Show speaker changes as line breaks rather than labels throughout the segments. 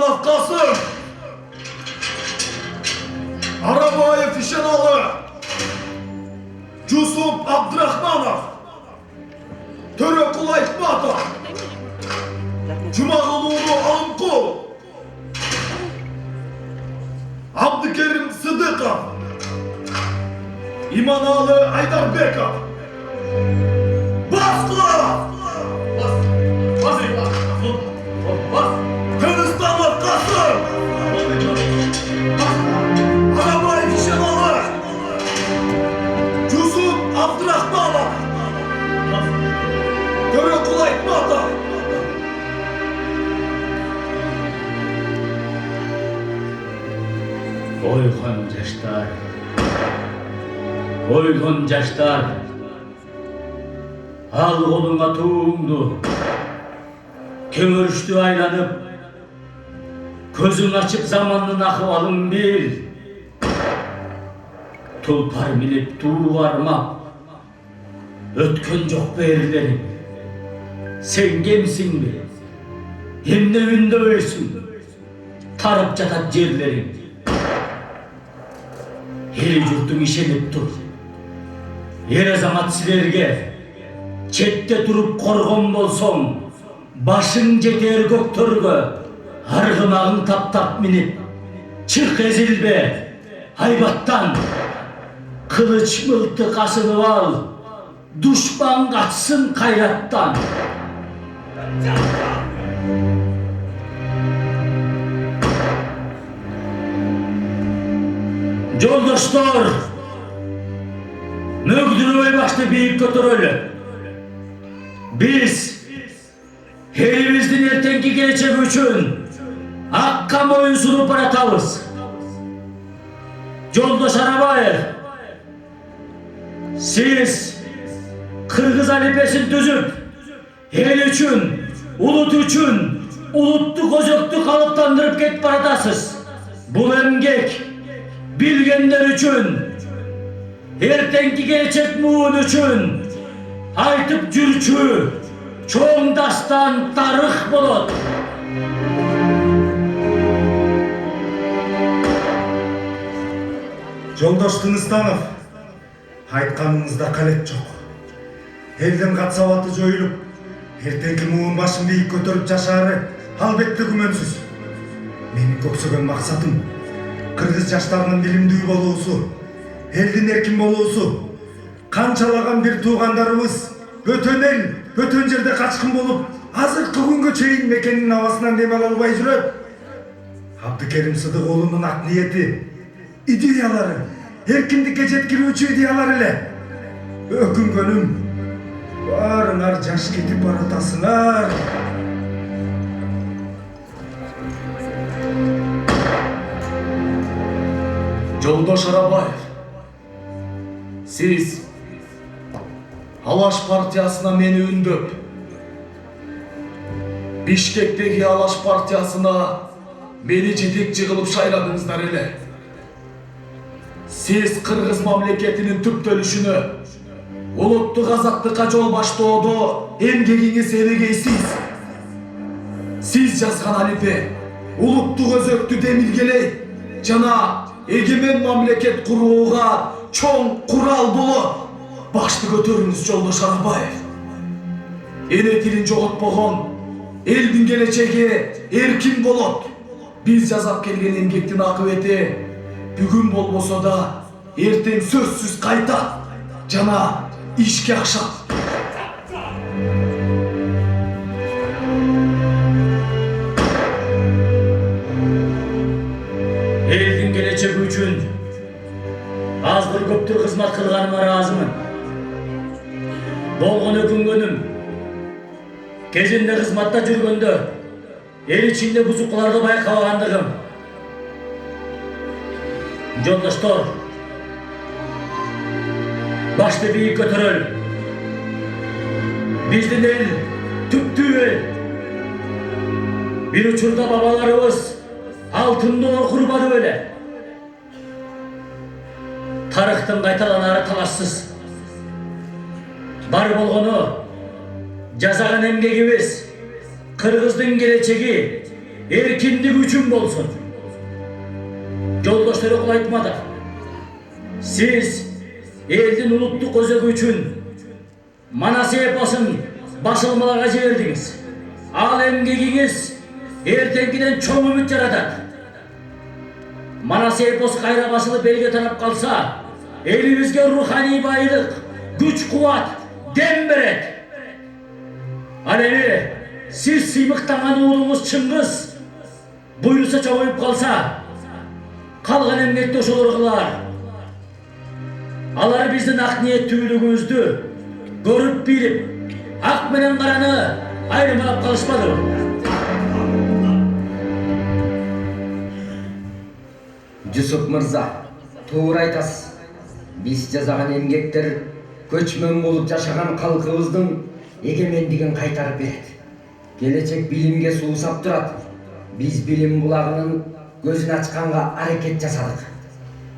Кылыстанов Касым, Арабаев Ишеналы, Жусуп Абдрахманов, Төрөкул Айтматов, Жумагулуулу Алымкул, Абдыкерим Сыдыков, Иманалы Айдарбеков. Кыргызстанов Касым, Арабаев Ишеналы, Жусуп Абдрахманов, Төрөкул Айтматов.
Ойгон жаштар, ал колуңа туңду, көмөрүштү айланып, көзүң ачып замандын акыбалын бил. Тулпар минип туу армап, өткөн жок берилериң. Сен кемсиңби? Эмне үндөбөйсүң? Тарып жатат жерлериң. Эл журтуң ишенип тур. Эр азамат силерге четте туруп коргон болсоң, башың жетер көктөргө, аргымагың таптап минип, чык эзилбе, айбаттан. Кылыч мылтык асынып ал, душман качсын кайраттан. Жолдоштор, мөгдүрбөй башты бийик көтөрөлү. Биз элибиздин эртеңки келечеги үчүн акка моюн сунуп баратабыз. Жолдош Арабаев, сиз кыргыз алипесин түзүп, эл үчүн, улут үчүн, улуттук өзөктү калыптандырып кетип баратасыз. Бул эмгек билгендер үчүн, эртеңки келечек муун үчүн айтып жүрчү чоң дастан тарых болот.
Жолдош Тыныстанов, айтканыңызда калет жок. Элдин катсабаты жоюлуп, эртеңки муун башын бийик көтөрүп жашаары албетте күмөнсүз. Менин көксөгөн максатым кыргыз жаштарынын билимдүү болуусу, элдин эркин болуусу. Канчалаган бир туугандарыбыз бөтөн эл, бөтөн жерде качкын болуп, азыркы күнгө чейин мекенин абасынан дем ала албай жүрөт. Абдыкерим Сыдыкуулунун ак ниети, идеялары, эркиндикке жеткирүүчү идеялар эле. Өкүнгөнүм, баарыңар жаш кетип баратасыңар.
Жолдош Арабаев, сиз Алаш партиясына мени үндөп, Бишкектеги Алаш партиясына мени жетекчи кылып шайладыңыздар эле. Сиз кыргыз мамлекетинин түптөлүшүнө, улуттук азаттыкка жол баштоодо эмгегиңиз элегейсиз. Сиз жазган алипе улуттук өзөктү демилгелей жана эгемен мамлекет курууга чоң курал болот. Башты көтөрүңүз, Жолдош Арабаев. Эне тилин жоготпогон элдин келечеги эркин болот. Биз жасап келген эмгектин акыбети бүгүн болбосо да эртең сөзсүз кайтат жана ишке ашат.
Элдин келечеги үчүн аздыр көптүр кызмат кылганыма ыраазымын. Болгон өкүнгөнүм, кезинде кызматта жүргөндө эл ичинде бузукуларды байкабагандыгым. Жолдоштор, башты бийик көтөрөлү. Биздин эл түптүү эл. Бир учурда бабаларыбыз алтындоо курбаны беле. Тарыхтын кайталанары талашсыз. Бар болгону жазаган эмгегибиз, кыргыздын келечеги erkinlik üçün bolsun. Joldoşlar okul aytmadı. Siz eldin uluttuk özögü üçün Manas eposun basılmalarga jiberdiniz. Al emgeginiz ertenkiden çoğ ümit jaratat. Manas epos kayra basılıp elge tarap kalsa, elimizge ruhani baylık, güç kuvat, dem beret. Al evi, siz sıymıktanan uğlumuz Çıngız, buyursa çoğuyup kalsa, kalgan emniyette oşolur kılar. Alar bizdin ak niyet tüylüğümüzdü, görüp bilip, ak menen karanı ayrımalap kalışmadı.
Jusuf Mırza, tuğra aytasiz. Biz жазаган эмгектер көчмөн болуп жашаган калкыбыздын эгемендигин кайтарып берет. Келечек билимге суусап турат. Биз билим булагынын көзүн ачканга аракет жасадык.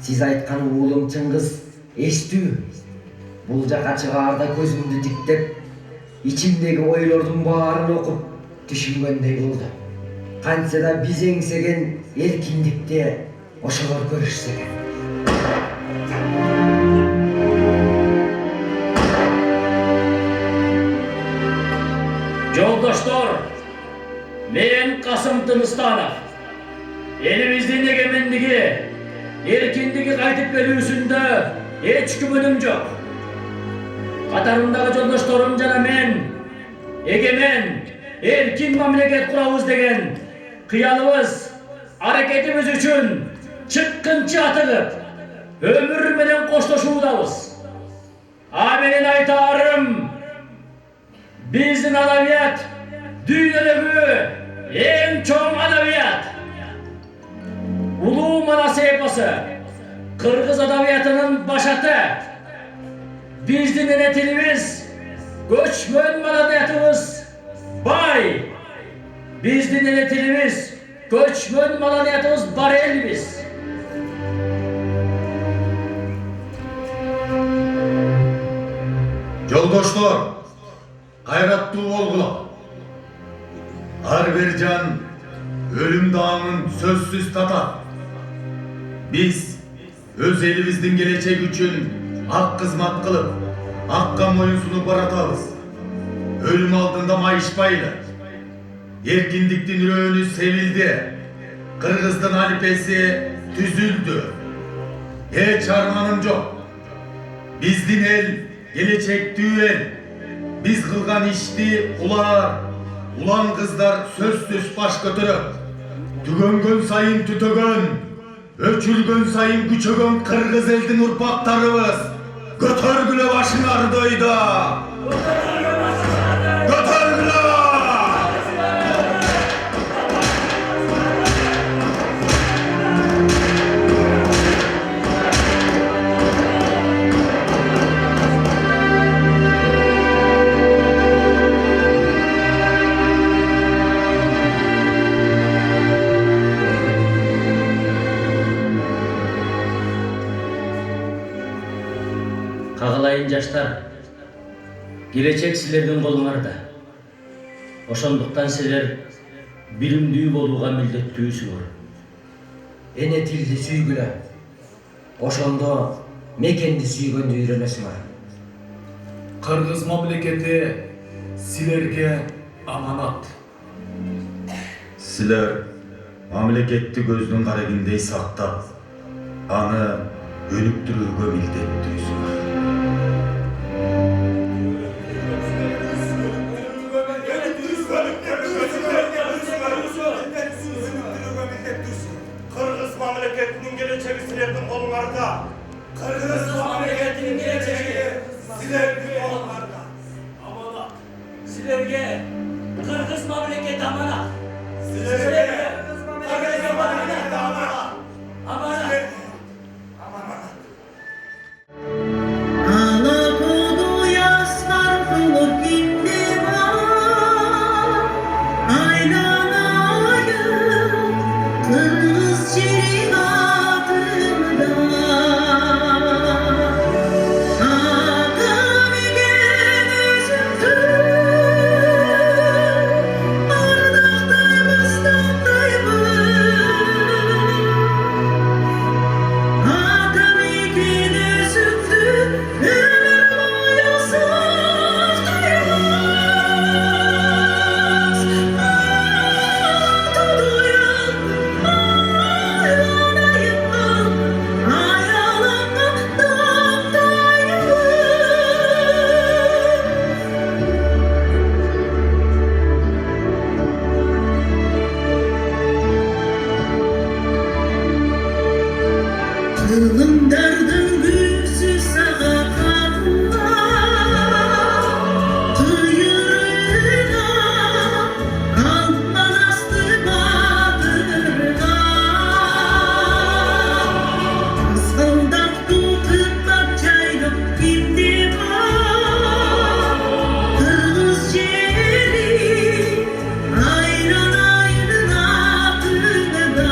Сиз айткан уулум Чыңгыз эстүү. Бул жака чыгаарда көзүмдү тиктеп, ичимдеги ойлордун баарын окуп түшүнгөндөй болду. Кантса да биз эңсеген эркиндикте ошолор көрүшсө экен.
Joldoşlar, men Kasım Tınıstanov. Elimizdin egemendigi, erkindigi kaytıp gelүүsүндө hiç kübünüm yok. Katarımdagi joldoşlarım jana men, egemen, erkin mamleket kurabız degen kıyalыбыз, hareketimiz üçün çıkkınçı atılıp, ömür menen koştoşuudabız. A menin aytarım, bizdin adabiyat, dünyadagi en çoğun adabiyat. Ulu Manas eposu, Kırgız adabiyatının başatı. Bizdin enetilimiz, göçmön madaniyatımız bay. Bizdin enetilimiz, göçmön madaniyatımız bar elimiz.
Joldoşlar, kayrattуу болгула. Ар бир жан өлүм дааңын сөзсүз татат. Биз өз элибиздин келечеги үчүн ак кызмат кылып, акка моюн сунуп баратабыз. Өлүм алдында майышпайлы. Эркиндиктин үрөөнү себилди. Кыргыздын алипеси түзүлдү. Эч арманым жок. Биздин эл келечектүү эл. Биз кылган ишти улар, улан кыздар сөзсүз баш көтөрөт. Түгөнгөн сайын түтөгөн, өчүлгөн сайын күчөгөн кыргыз элдин урпактарыбыз көтөргүлө башыңарды ойда. Көтөргүлө!
Kağılayın жаштар, келечек силердин колуңарда. Ошондуктан силер билимдүү болууга милдеттүүсүңөр.
Эне тилди сүйгүлө. Ошондо мекенди сүйгөндү үйрөнөсүңөр.
Кыргыз мамлекети силерге аманат.
Силер мамлекетти көздүн карагиндей сактап, аны өнүктүрүүгө милдеттүүсүңөр.
Kırgız memleketinin geleceği sizlerin kolunlarda. Kırgız memleketinin geleceği sizlerin kolunlarda. Amanat.
Sizlerge Kırgız memleket amanat.
Sizlerge Kırgız memleket amanat.
Amanat.
Alakodu yaslar dolu kimdi var Aylanayım kırmızı çirin adında Adam igen üzüldü Arda Zılımdardın güçsüz sağa kalma Kıyırına Kalman astı batırına Asfaldak tutup çaylık kimdi var Kırgız jeri Ayran ayran atında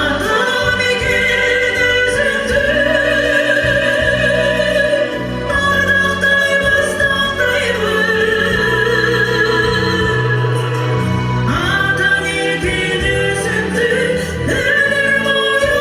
Adam ekin özündü Ardaktayımız dağdayımız Adam ekin özündü Ömür boyu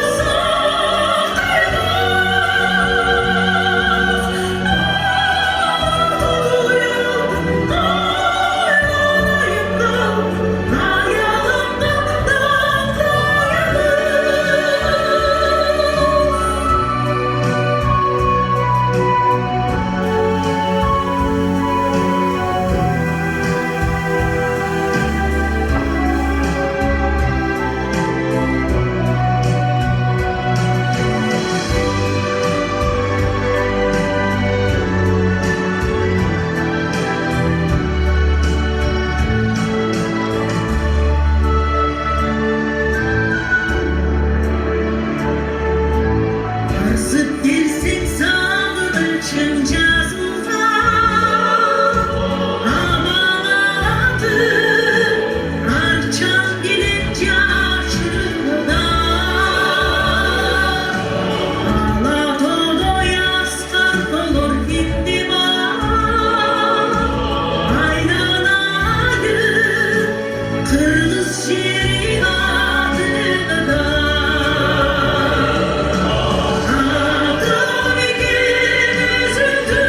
Arsıp girsin sağlıçın cazına Aman adım Arçan gelince aşığına Ağla todo yaskar olur gitti var Aynen ayın Kırmızı şirin adına Adam ekin özündü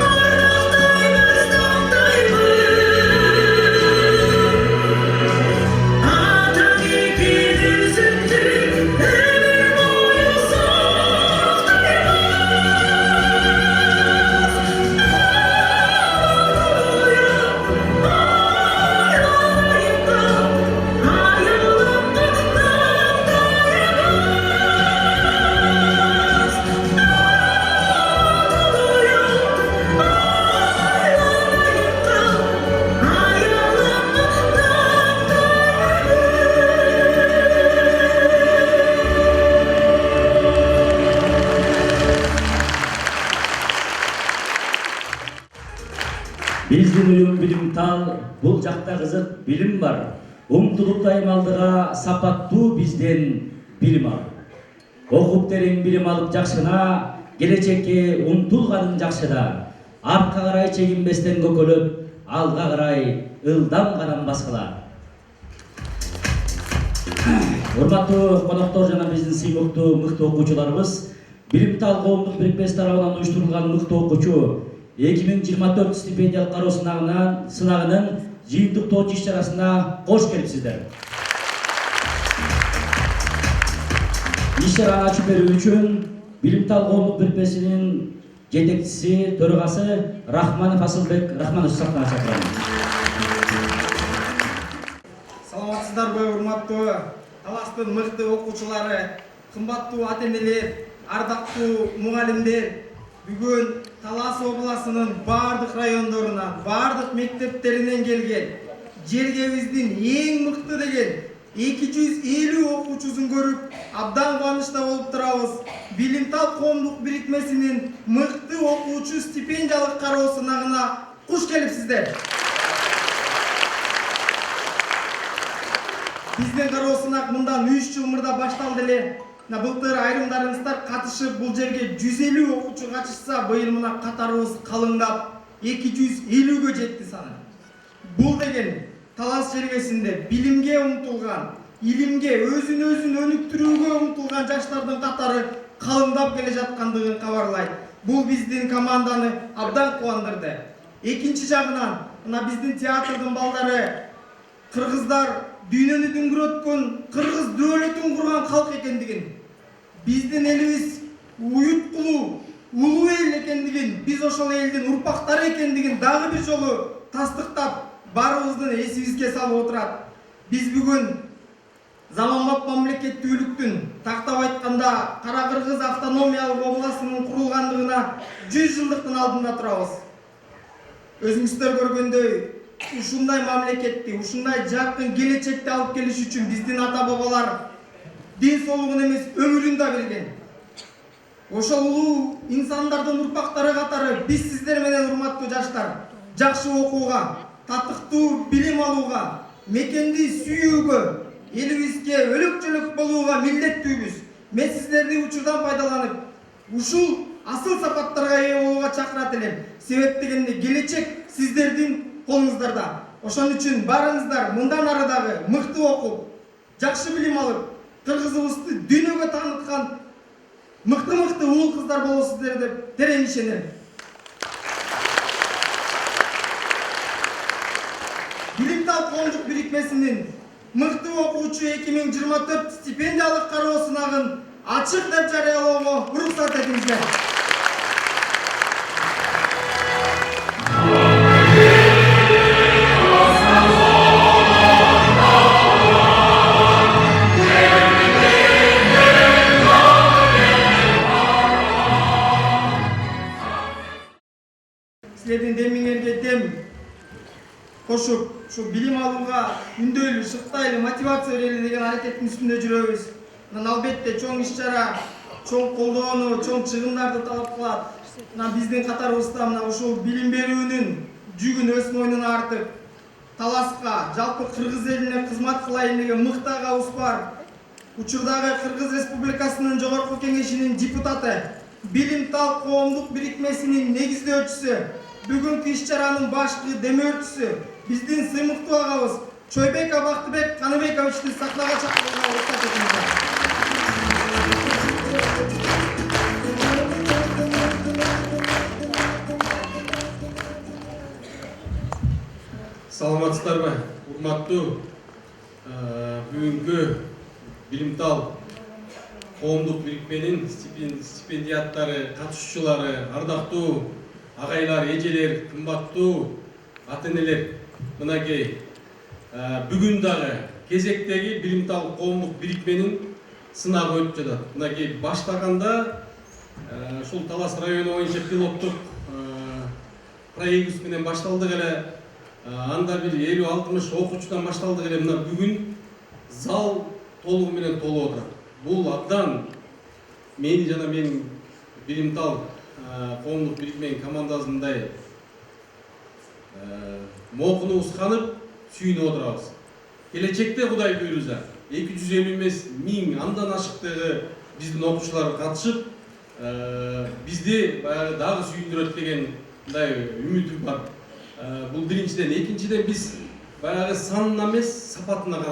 Ardaktayımız dağdayımız Adam ekin özündü Ömür boyu
Биздин уюм Билимтал бул жакта кызык билим бар. Умтулуп дайымалдыга сапаттуу бизден билим ал. Окуп терең билим алып жакшына, келечекке умтулганын жакшыда. Арка карай чегинбестен көкөлөп, алга карай ылдам кадам баскыла. Урматтуу коноктор жана биздин сыймыктуу мыкты окуучуларыбыз, Билимтал коомдук бирикмеси тарабынан уюштурулган мыкты окуучу 2024 стипендиялык кароо сынагынын жыйынтыктоочу иш-чарасына кош келипсиздер. Иш-чараны ачып берүү үчүн Билимтал коомдук бирикмесинин жетекчиси, төрагасы Рахманов Асылбек Рахмановду сахнага чакырам.
Саламатсыздарбы, урматтуу таластын мыкты окуучулары, кымбаттуу ата-энелер, ардактуу мугалимдер. Бүгүн Талас областынын бардык райондорунан, бардык мектептеринен келген, жергебиздин эң мыкты деген 250 окуучусун көрүп, абдан кубанычта болуп турабыз. Билимтал коомдук бирикмесинин мыкты окуучу стипендиялык кароо сынагына куш келипсиздер. Биздин кароо сынак мындан 3 жыл мурда башталды эле. Былтыр айрымдарыңыздар катышып бул жерге 150 окуучу катышса, быйыл мына катарыбыз калыңдап 250гө жетти саны. Бул деген Талас жергесинде билимге умтулган, илимге өзүн өнүктүрүүгө умтулган жаштардын катары калыңдап келе жаткандыгын кабарлайт. Бул биздин команданы абдан кубандырды. Экинчи жагынан, мына биздин театрдын балдары кыргыздар дүйнөнү дүңгүрөткөн кыргыз дөөлөтүн курган калк экендигин, биздин элибиз уюткулуу, улуу эл экендигин, биз ошол элдин урпактары экендигин дагы бир жолу тастыктап, баарыбыздын эсибизге салып отурат. Биз бүгүн заманбап мамлекеттүүлүктүн, тактап айтканда Кара Кыргыз автономиялык областынын курулгандыгына 100 жылдыктын алдында турабыз. Өзүңүздөр көргөндөй, ушундай мамлекетти, ушундай жаркын келечекти алып келиш үчүн биздин ата-бабалар ден соолугун эмес, өмүрүн да берген. Ошол улуу инсандардын урпактары катары биз сиздер менен, урматтуу жаштар, жакшы окууга, татыктуу билим алууга, мекенди сүйүүгө, элибизге өлөк-жөлөк болууга милдеттүүбүз. Мен сиздерди учурдан пайдаланып, ушул асыл сапаттарга ээ болууга чакырат элем. Себеп дегенде келечек сиздердин колуңуздарда. Ошон үчүн барыңыздар мындан ары дагы мыкты окуп, жакшы билим алып, кыргызыбызды дүйнөгө тааныткан мыкты уул кыздар болосуздар деп терең ишенем. Билимтал коомдук бирикмесинин мыкты окуучу 2024 стипендиялык кароо сынагын ачык деп жарыялоого уруксат этиңиздер. Силердин демиңерге дем кошуп, ушу билим алууга үндөйлү, шыктайлы, мотивация берели деген аракеттин үстүндө жүрөбүз. Албетте чоң иш-чара, чоң колдоону, чоң чыгымдарды талап кылат. Биздин катарыбызда ушул билим берүүнүн жүгүн өз мойнуна артып, таласка, жалпы кыргыз элине кызмат кылайын деген мыкты агабыз бар. Учурдагы Кыргыз Республикасынын Жогорку Кеңешинин депутаты, Билимтал коомдук бирикмесинин негиздөөчүсү, бүгүнкү иш-чаранын башкы демөөрчүсү, биздин сыймыктуу агабыз Чойбек Абактыбек Каныбековичти сахнага чакырууга уруксат этиңиздер.
Саламатсыздарбы, урматтуу бүгүнкү Билимтал коомдук бирикменин стипендиаттары, катышуучулары, ардактуу агайлар, эжелер, кымбаттуу ата-энелер. Мынакей бүгүн дагы кезектеги Билимтал коомдук бирикменин сынагы өтүп жатат. Мынакей баштаганда ушул Талас району боюнча пилоттук проект менен башталдык эле. Анда бир 50-60 окуучудан башталдык эле. Мына бүгүн зал толугу менен толуп отурат. Бул абдан мени жана менин Билимтал коомдук бирикменин командасындай мокунубуз канып, сүйүнүп отурабыз. Келечекте Кудай буйруза 250 эмес 1000 андан ашыктыгы биздин окуучулар катышып, бизди баягы дагы сүйүндүрөт деген мындай үмүтүм бар. Бул биринчиден, экинчиден биз баягы санына эмес, сапатына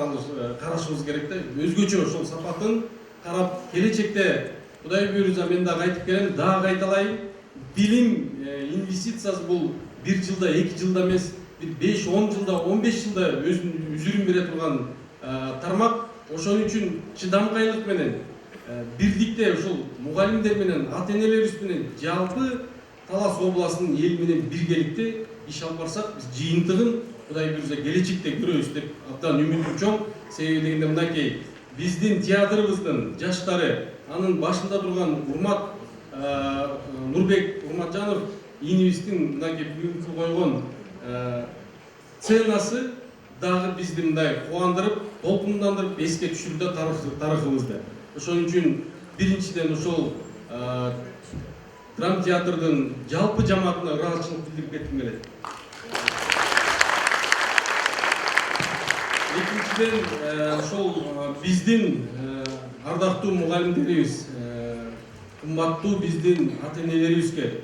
карашыбыз керек да. Өзгөчө ошол сапатын карап, келечекте Кудай буйруза мен дагы айтып келем, дагы кайталайын. Билим инвестициясы бул 1 жылда, 2 жылда эмес, 5-10 жылда, 15 жылда өзүнүн үзүрүн бере турган тармак. Ошон үчүн чыдамкайлык менен, бирдикте ушул мугалимдер менен, ата-энелерибиз менен, жалпы Талас областынын эл менен биргеликте иш алып барсак, биз жыйынтыгын Кудай буйруза келечекте көрөбүз деп абдан үмүтүм чоң. Себеби дегенде мынакей биздин театрыбыздын жаштары, анын башында турган урмат Нурбек Урматжанов инибиздин мынакей бүгүнкү койгон сценасы дагы бизди мындай кубандырып, толкундандырып, эске түшүрдү тарыхыбызды. Ошон үчүн биринчиден ошол драм театрдын жалпы жамаатына ыраазычылык билдирип кетким келет. Экинчиден ошол биздин ардактуу мугалимдерибиз, кымбаттуу биздин ата-энелерибизге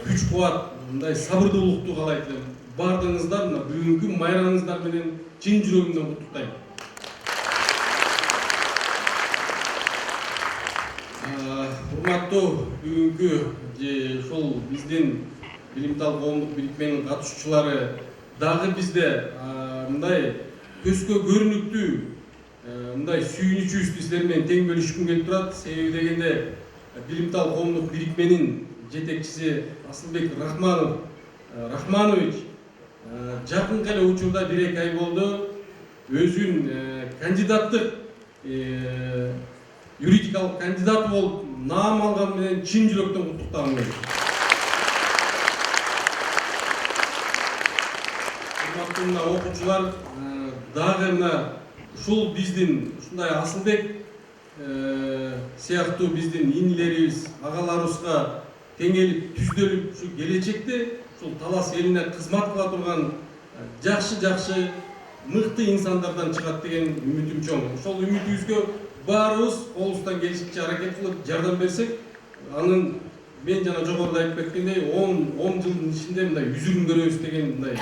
күч кубат, мындай сабырдуулукту каалайт элем. Бардыгыңыздар мына бүгүнкү майрамыңыздар менен чын жүрөгүмдөн куттуктайм. Урматтуу бүгүнкү ошол биздин Билимтал коомдук бирикменин катышуучулары дагы бизде мындай көзгө көрүнүктүү мындай сүйүнүчүбүздү силер менен тең бөлүшкүм келип турат. Себеби дегенде Билимтал коомдук бирикменин жетекчиси Асылбек Рахманович жакынкы эле учурда 1-2 ай болду өзүн кандидаттык юридикалык кандидаты болуп наам алганы менен чын жүрөктөн куттуктагым келет. Урматтуу мына окуучулар, дагы мына ушул биздин ушундай Асылбек сыяктуу биздин инилерибиз, агаларыбызга теңелип, түздөлүп, ушу келечекте ушул Талас элине кызмат кыла турган жакшы мыкты инсандардан чыгат деген үмүтүм чоң. Ошол үмүтүбүзгө баарыбыз колубуздан келишинче аракет кылып жардам берсек, анын мен жана жогоруда айтып кеткендей 10 жылдын ичинде мындай үзүрүн көрөбүз деген мындай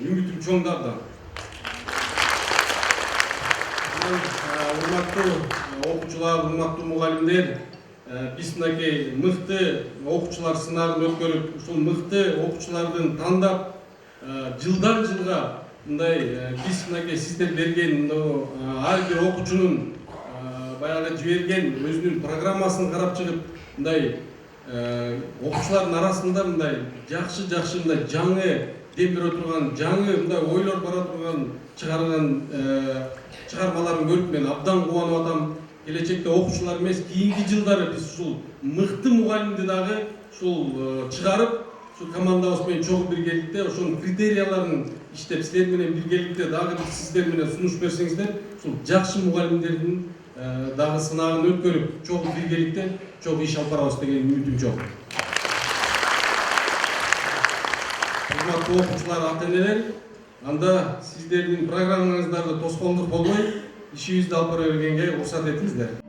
үмүтүм чоң да. Урматтуу окуучулар, урматтуу мугалимдер, биз мынакей мыкты окуучулар сынагын өткөрүп, ушул мыкты окуучулардын тандап жылдан жылга мындай биз мынакей сиздер берген ар бир окуучунун баягы жиберген өзүнүн программасын карап чыгып, мындай окуучулардын арасында мындай жакшы мындай жаңы дем бере турган, жаңы мындай ойлор бара турган чыгармаларын көрүп мен абдан кубанып атам. Келечекте окуучулар эмес, кийинки жылдары биз ушул мыкты мугалимди дагы ушул чыгарып, ушул командабыз менен чогуу биргеликте ошонун критерияларын иштеп, силер менен биргеликте дагы сиздер менен сунуш берсеңиздер, ушул жакшы мугалимдердин дагы сынагын өткөрүп, чогуу биргеликте чогуу иш алып барабыз деген үмүтүм чоң. Урматтуу окуучулар, ата-энелер, анда сиздердин программаңыздарды тоскоолдук болбой, ишибизди алып бара бергенге уруксат этиңиздер.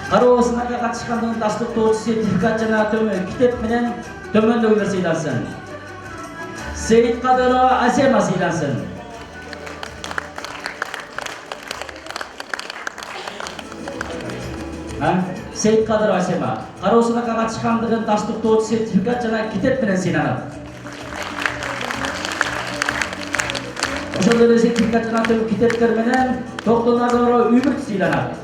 Кароосунга катышкандыгын тастыктоочу сертификат жана китеп менен төмөндөгүлөр сыйлансын. Сейиткадырова Асема сыйлансын. Сейиткадырова Асема кароосунга катышкандыгын тастыктоочу сертификат жана китеп менен сыйланат. Ошондой эле сертификат жана китептер менен Токтонагоро Үмүт сыйланат.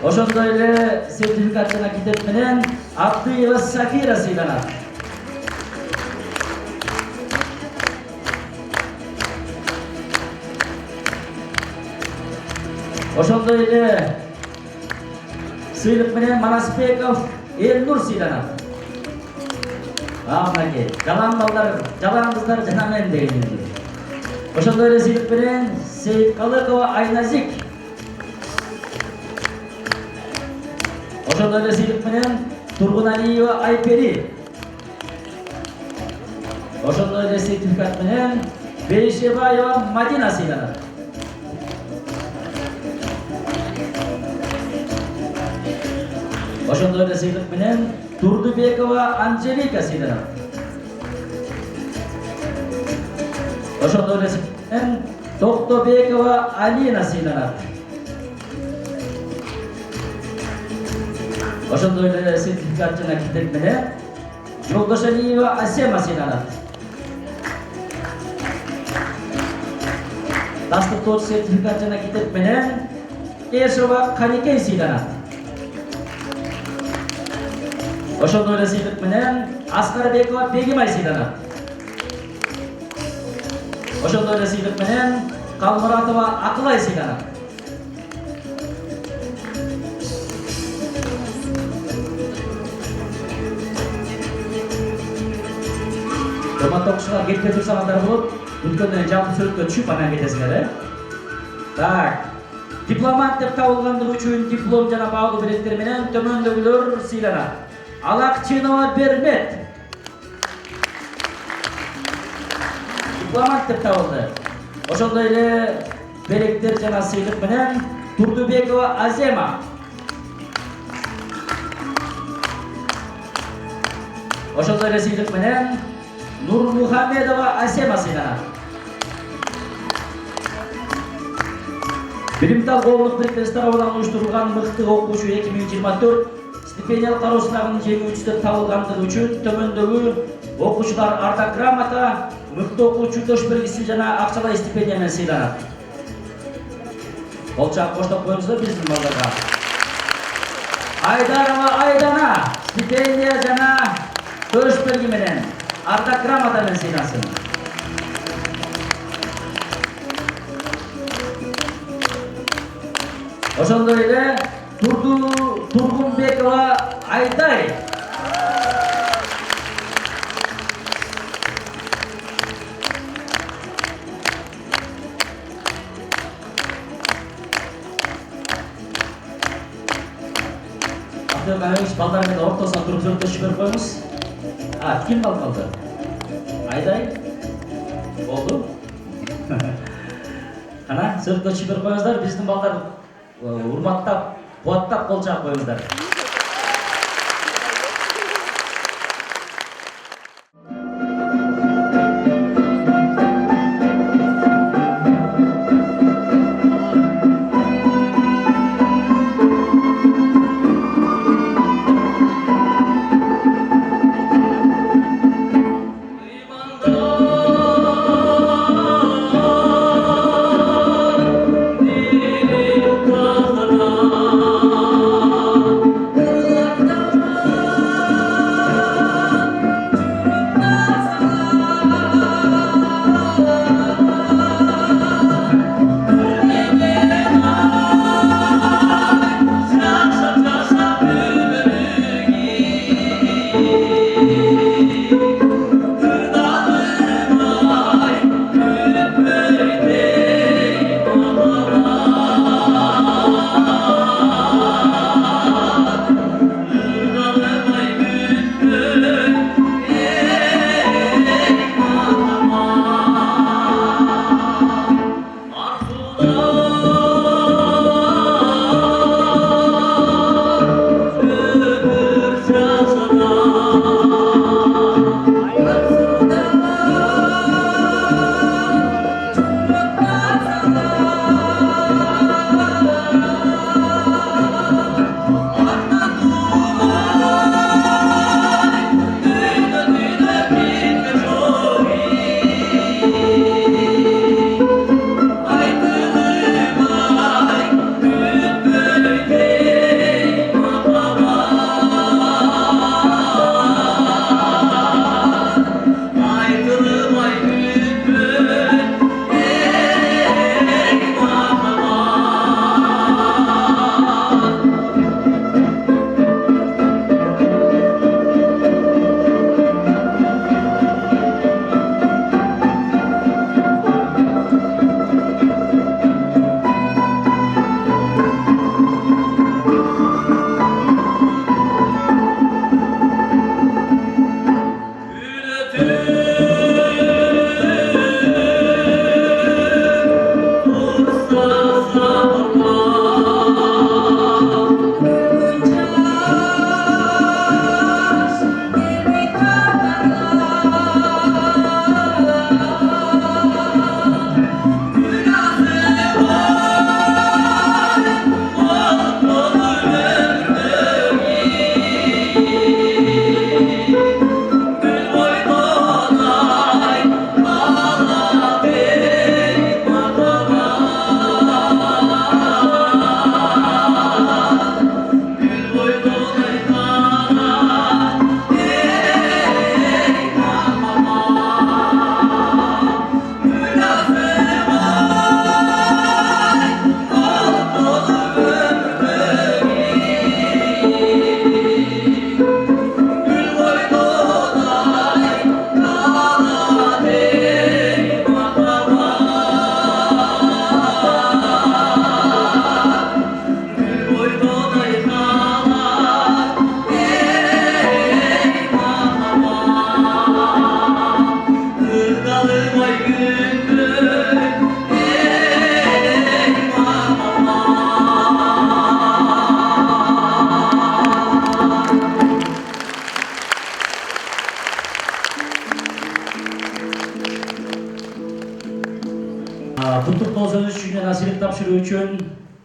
Ошондой эле сертификат жана китеп менен Абдыева Сафира сыйланат. Ошондой эле сыйлык менен Манасбеков Элнур сыйланат. Мынакей, жалаң балдар, жалаң кыздар жана мен деген. Ошондой эле сыйлык менен Сейиткалыкова Айназик. Ошондой эле сыйлык менен Тургуналиева Айпери. Ошондой эле сертификат менен Бейшебаева Мадина сыйланат. Ошондой эле сыйлык менен Турдубекова Анжелика сыйланат. Ошондой эле сыйлык менен Токтобекова Алина сыйланат. Ошондой эле сертификат жана китеп менен Жолдошалиева Асема сыйланат. Тастыктоочу сертификат жана китеп менен Эшова Каникей сыйланат. Ошондой эле сыйлык менен Аскарбекова Бегимай сыйланат. Ошондой эле сыйлык менен Калмуратова Акылай сыйланат. Урматтуу окуучулар, кетпей турсаңыздар болот. Үлкөндөн жалпы сүрөткө түшүп анан кетесиңер, Так. Дипломат деп табылгандыгы үчүн диплом жана баалуу белектер менен төмөндөгүлөр сыйланат. Алакчинова Бермет. Дипломат деп табылды. Ошондой эле белектер жана сыйлык менен Турдубекова Азема. Ошондой эле сыйлык менен Нурмухамедова Асема сыйланат. Билимтал коомдук бирикмеси тарабынан уюштурулган мыкты окуучу 2024 стипендиялык кароо сынагынын жеңүүчүсү деп табылгандыгы үчүн төмөндөгү окуучулар ардак грамота, мыкты окуучу төш белгиси жана акчалай стипендия менен сыйланат. Кол чаап коштоп коюңуздар биздин балдарга. Айдарова Айдана стипендия жана төш белги менен ардак грамота менен сыйлансын. Ошондой эле Тургунбекова Айдай. Абдылкаевич балдар менен ортосуна туруп сүрөттөшүп берип коюңуз. Ким калды? Айдай? Болду? Ана, сүрөттөшүп берип коюңуздар, биздин балдар урматтап, кубаттап кол чаап коюңуздар.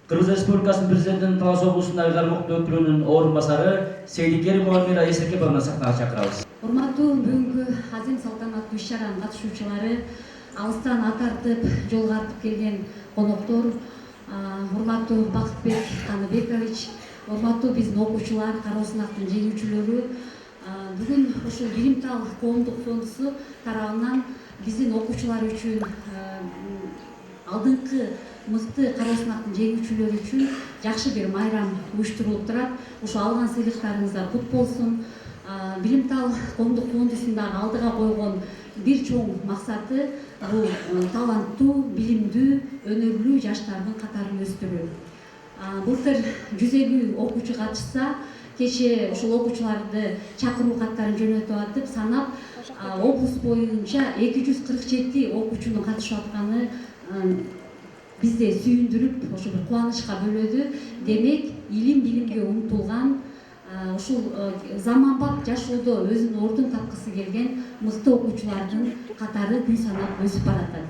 Кыргыз Республикасынын президентинин Талас облусундагы кармактуу өкүлүнүн орун басары Сейдикеримова Мира Эсекеповна сахнага чакырабыз.
Урматтуу бүгүнкү азим салтанаттуу иш-чаранын катышуучулары, алыстан ат тартып жолго артып келген коноктор, урматтуу Бакытбек Каныбекович, урматтуу биздин окуучулар, кароо сынактын жеңүүчүлөрү, бүгүн ушул Билимтал коомдук фондусу тарабынан биздин окуучулар үчүн алдыңкы мыкты кароо сынактын жеңүүчүлөрү үчүн жакшы бир майрам уюштурулуп турат. Ошо алган сыйлыктарыңыздар кут болсун. Билимтал коомдук фондусундагы алдыга койгон бир чоң максаты бул таланттуу, билимдүү, өнөрлүү жаштардын катарын өстүрүү. Былтыр 150 окуучу катышса, кече ушул окуучуларды чакыруу каттарын жөнөтүп атып санап, облус боюнча 247 окуучунун катышып атканы бизди сүйүндүрүп, ошо бир кубанычка бөлөдү. Демек, илим билимге умтулган, ушул заманбап жашоодо өзүнүн ордун тапкысы келген мыкты окуучулардын катары күн санап өсүп баратат.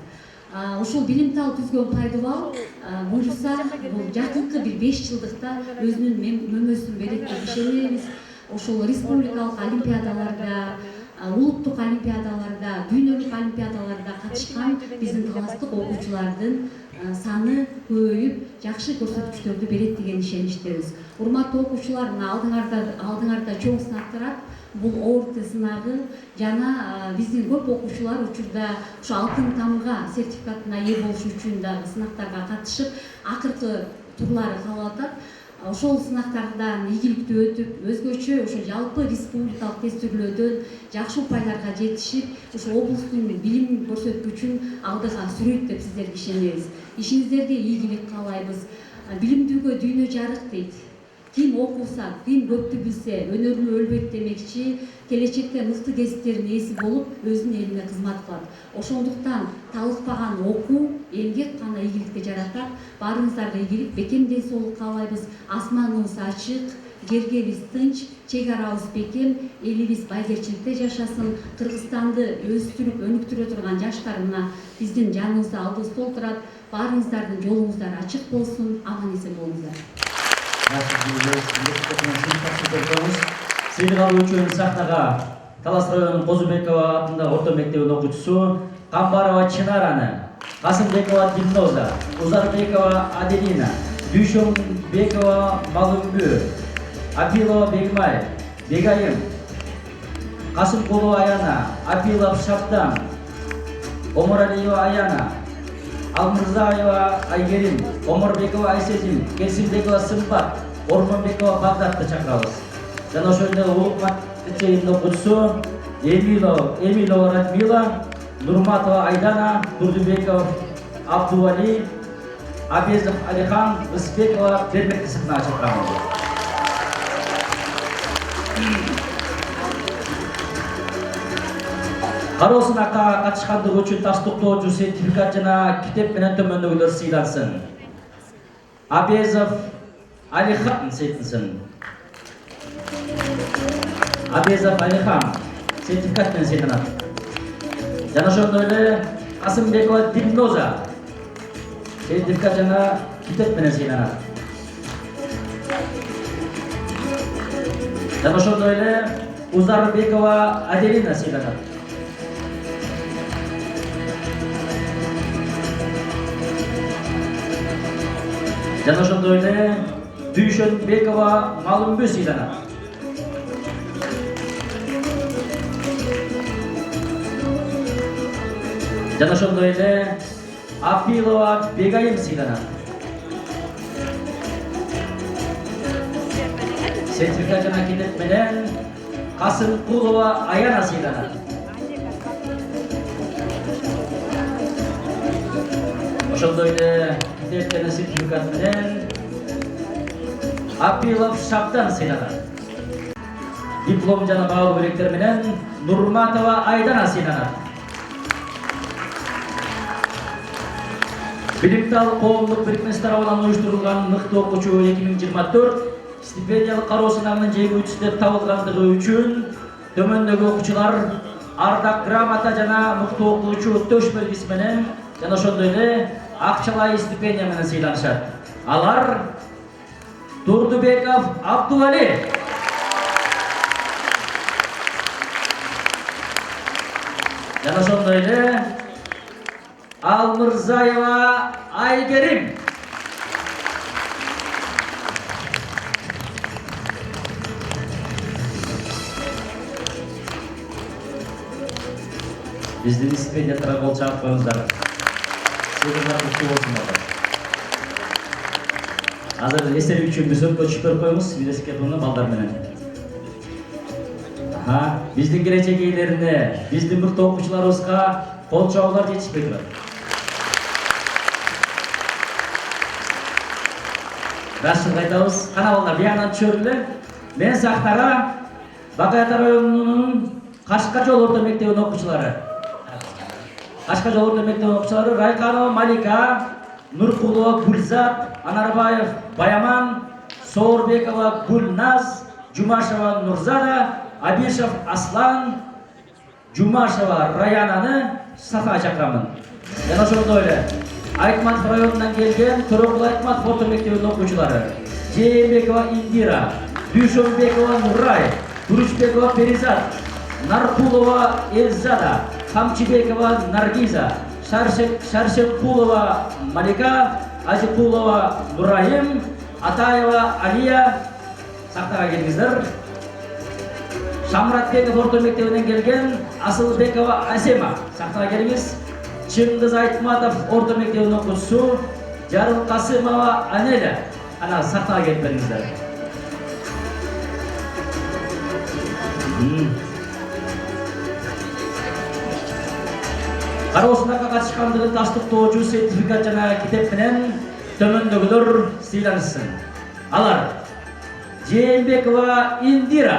Ушул Билимтал түзгөн пайдубал буюрса, бул жакынкы бир 5 жылдыкта өзүнүн мөмөсүн берет деп ишенебиз. Ошол республикалык олимпиадаларда, улуттук олимпиадаларда, дүйнөлүк олимпиадаларда катышкан биздин таластык окуучулардын саны көбөйүп, жакшы көрсөткүчтөрдү берет деген ишеничтебиз. Урматтуу окуучулар, алдыңарда чоң сынак турат. Бул ОРТ сынагы жана биздин көп окуучулар учурда ушу алтын тамга сертификатына ээ болуш үчүн дагы сынактарга катышып, акыркы турлары калып атат. Ошол сынактардан ийгиликтүү өтүп, өзгөчө ошо жалпы республикалык тестөөлөрдөн жакшы упайларга жетишип, ошо облустун билим көрсөткүчүн алдыга сүрөйт деп сиздерге ишенебиз. Ишиңиздерге ийгилик каалайбыз. Билимдүүгө дүйнө жарык дейт. Ким окуса, ким көптү билсе, өнөрлүү өлбөйт демекчи, келечекте мыкты кесиптердин ээси болуп, өзүнүн элине кызмат кылат. Ошондуктан талыкпаган окуу, эмгек гана ийгиликти жаратат. Баарыңыздарга ийгилик, бекем ден соолук каалайбыз. Асманыбыз ачык, жергебиз тынч, чек арабыз бекем, элибиз байгерчиликте жашасын. Кыргызстанды өстүрүп, өнүктүрө турган жаштар мына биздин жаныбызда, алдыбызда отурат. Баарыңыздардын жолуңуздар ачык болсун, аман эсен болуңуздар.
Сыйлык алуу үчүн сахнага Талас районунун Козубекова атындагы орто мектебинин окуучусу Камбарова Чинараны, Касымбекова Дилноза, Узарбекова Аделина, Дүйшөнбекова Малымбү, Апилова Бегмай, Бегайым, Касымкулова Аяна, Апилов Шаптан, Омаралиева Аяна, Алмырзаева Айгерим, Омарбекова Айсезим, Керсимбекова Сымбат, Ормонбекова Багдатты чакырабыз. Жана ошол эле улук лицейинин окуучусу Эмилова Радмила, Нурматова Айдана, Турдубеков Абдували, Абезов Алихан, Ысбекова Бермекти сахнага чакырамыз. Кароо сынакка катышкандыгы үчүн таш токтоочу сертификат жана китеп менен төмөндөгүлөр сыйлансын. Абезов Алихан сыйлансын. Абезов Алихан сертификат менен сыйланат. Жана ошондой эле Касымбекова Дилноза сертификат жана китеп менен сыйланат. Жана ошондой эле Узарбекова Аделина сыйланат. Жана ошондой эле Дүйшөнбекова Малымбү сыйланат. Жана ошондой эле Апилова Бегайым сыйланат. Сертификат жана китеп менен Касымкулова Аяна сыйланат. Ошондой эле китеп жана сертификат менен Апилов Шаптан сыйланат. Диплом жана баалуу белектер менен Нурматова Айдана сыйланат. Билимтал коомдук бирикмеси тарабынан уюштурулган мыкты окуучу 2024 стипендиялык кароо сынагынын жеңүүчүсү деп табылгандыгы үчүн төмөндөгү окуучулар ардак грамота жана мыкты окуучу төш белгиси менен жана ошондой эле акчалай стипендия менен сыйланышат. Алар Турдубеков Абдували, жана ошондой эле Алмырзаева Айгерим. Биздин стипендияттарга кол чаап коюңуздар. Силердер куттуу болсун балдар. Азыр эстелик үчүн мүсөккө түшүп берип коюңуз, велосипедуна балдар менен. Биздин келечек ээлерине, биздин мыкты окуучуларыбызга кол чабуулар жетишпей турат. Рашын айтабыз, кана балдар, биягынан түшөрүлө. Мен Сактара, Бакай Ата районунун Кашка жол орто мектебинин окуучулары. Кашка жол орто мектебинин окуучулары Райканова Малика, Нуркулова Гүлзат, Анарбаев Баяман, Соорбекова Гүлназ, Жумашева Нурзада, Абишев Аслан, Жумашева Раянаны сафа чакырамын. Жана ошондой эле Айтматов районунан келген Төрөкул Айтматов орто мектебинин окуучулары Жээнбекова Индира, Дүйшөнбекова Нурай, Туручбекова Перизат, Наркулова Эльзада, Камчыбекова Наргиза, Шаршекулова Малика, Азикулова Нурайым, Атаева Алия, Сактага келиңиздер. Шамратбеков орто мектебинен келген Асылбекова Асема, Сактага келиңиз. Чыңгыз Айтматов орто мектебинин окуучусу Жарылкасымова Анеля, ана Сактага келип бериңиздер. Кароосундарга катышкандыгын тастыктоочу сертификат жана китеп менен төмөндөгүлөр сыйланышсын. Алар Жээнбекова Индира,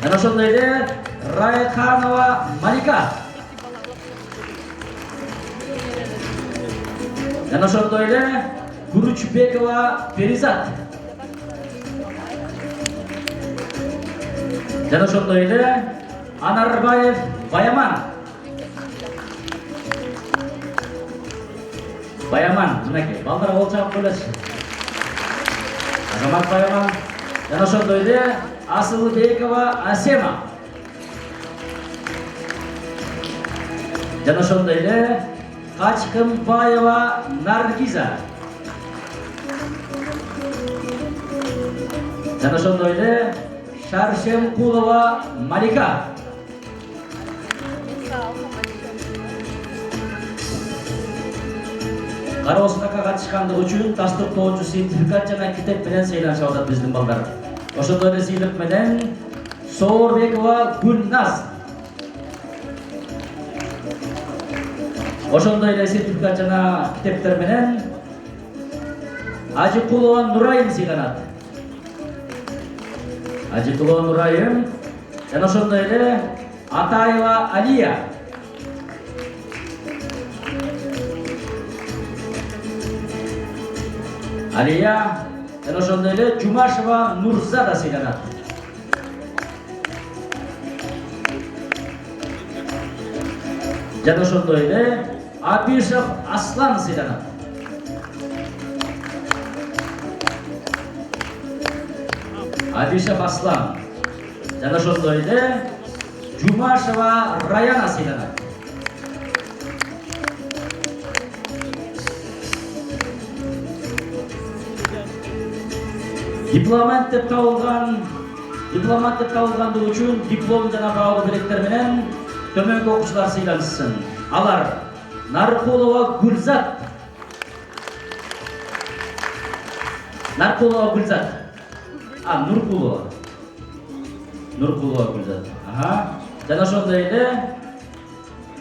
жана ошондой эле Райханова Малика, жана ошондой эле Туручбекова Перизат, жана ошондой эле Анарбаев Баяман. Баяман, мынакей, балдар кол чаап койлочу. Азамат Баяман, жана ошондой эле Асылбекова Асема, жана ошондой эле Качкымбаева Наргиза, жана ошондой эле Шаршемкулова Малика. Кароосундарга катышкандыгы үчүн тастыктоочу сертификат жана китеп менен сыйланышып атат биздин балдар. Ошондой эле сыйлык менен Соорбекова Гүлназ, ошондой эле сертификат жана китептер менен Ажыкулова Нурайым сыйланат. Ажыкулова Нурайым, жана ошондой эле Атаева Алия, жана ошондой эле Жумашева Нурзада сыйланат. Жана ошондой эле Абишев Аслан сыйланат. Абишев Аслан, жана ошондой эле Жумашева Раяна сыйланат. Дипломат деп табылгандыгы үчүн диплом жана баалуу белектер менен төмөнкү окуучулар сыйланышсын. Алар Наркулова Гүлзат, Нуркулова Гүлзат, жана ошондой эле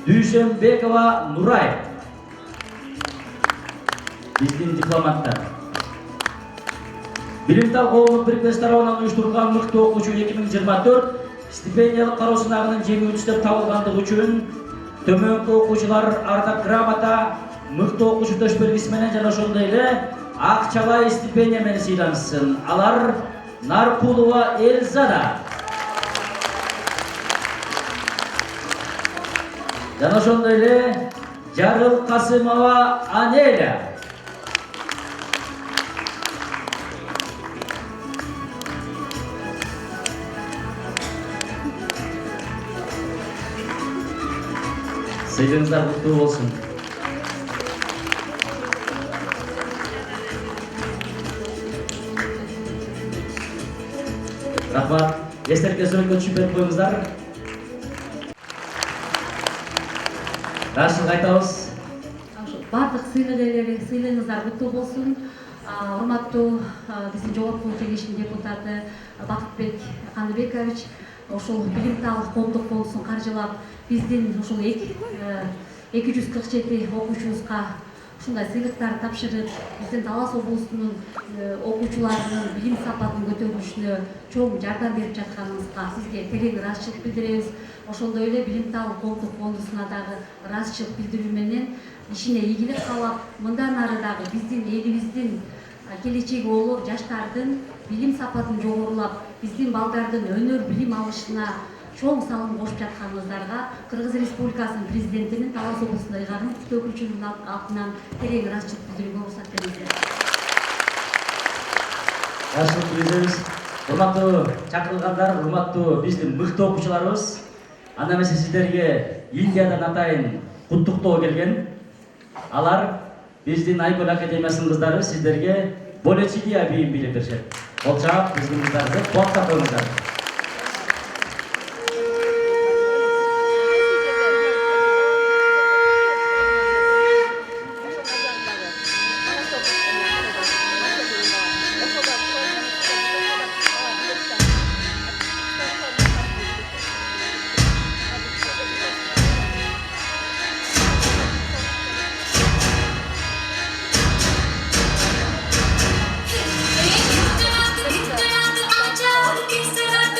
Дүйшөнбекова Нурай, биздин дипломаттар. Билимтал коомдук бирикмеси тарабынан уюштурулган мыкты окуучу 2024 стипендиялык кароо сынагынын жеңүүчүсү деп табылгандыгы үчүн төмөнкү окуучулар ардак грамота, мыкты окуучу төш белгиси менен жана ошондой эле акчалай стипендия менен сыйланышсын. Алар Наркулова Эльзада, Жана ошондой эле Жарыл Касымова Анеля. Сыйлығыңыздар құтты болсын. Рахмат. Естерге сөйлөгө түшүп берип коюңуздар. Рашид айтабыз.
Бардык сыйлык ээлери сыйлыгыңыздар куттуу болсун. Урматтуу биздин жогорку кеңештин депутаты Бакытбек Каныбекович ошол билимтал коомдук фондун каржылап биздин ушул 247 окуучубузга ушундай сыйлыктарды тапшырып, биздин Талас облусунун окуучуларынын билим сапатын көтөрүлүшүнө чоң жардам берип жатканыңызга сизге терең ыраазычылык билдиребиз. Ошондой эле билимтал коомдук фондусуна дагы ыраазычылык билдирүү менен ишине ийгилик каалап, мындан ары дагы биздин элибиздин келечеги болор жаштардын билим сапатын жогорулап, биздин балдардын өнөр билим алышына чоң салым кошуп жатканыңыздарга Кыргыз Республикасынын президентинин Талас облусунда ыйгарым өкүлчүнүн атынан терең ыраазычылык билдирүүгө уруксат бериңиздер.
Рашид билдиребиз. Урматтуу чакырылгандар, урматтуу биздин мыкты окуучуларыбыз, анда эмесе сиздерге Индиядан атайын куттуктоо келген. Алар биздин Айкөл академиясынын кыздары сиздерге Болечидия бийим билип беришет. Ол чаап биздин кыздарды кубаттап коюңуздар.
Acha,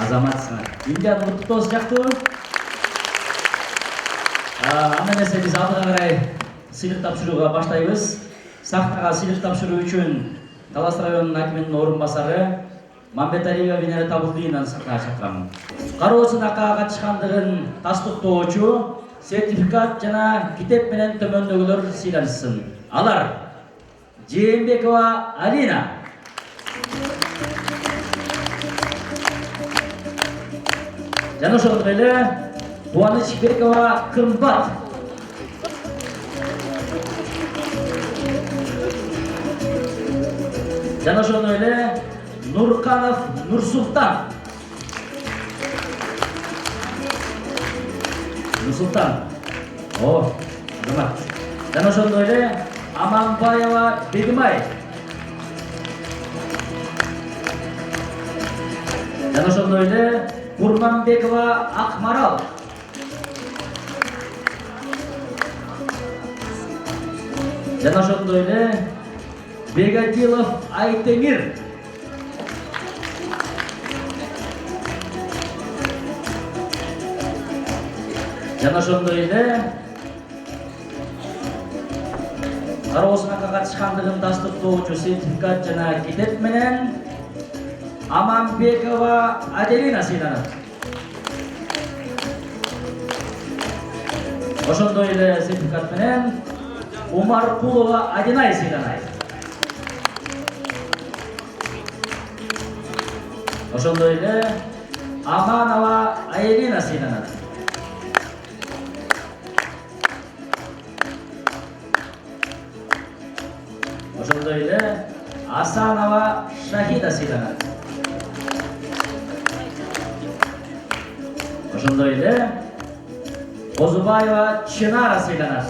Азаматсыңар. Имден құттықтау сыяқтуу. Анда нерсе биз алдыга карай сыйлык тапшырууга баштайбыз. Сахнага сыйлык тапшыруу үчүн Талас районунун акиминин орун басары Мамбеталиева Венера Табылдиевнаны сахнага чакырамын. Кароосунакка катышкандыгын тастыктоочу сертификат жана китеп менен төмөндөгүлөр сыйланышсын. Алар Жээнбекова Алина, жана ошондой эле Кубанычбекова Кымбат, жана ошондой эле Нурканов Нурсултан. О, азамат. Жана ошондой эле Аманбаева Бегимай. Жана ошондой эле Курманбекова Акмарал. Жана ошондой эле Бегадилов Айтемир. Жана ошондой эле кароосунакка катышкандыгын тастыктоочу сертификат жана китеп менен Аманбекова Аделина сыйланат. Ошондой эле сертификат менен Умаркулова Адинай сыйланат. Ошондой эле Аманова Аелина сыйланат. Ошондой эле Асанова Шахида сыйланат. Ошондой эле Козубаева Чынара сыйланат.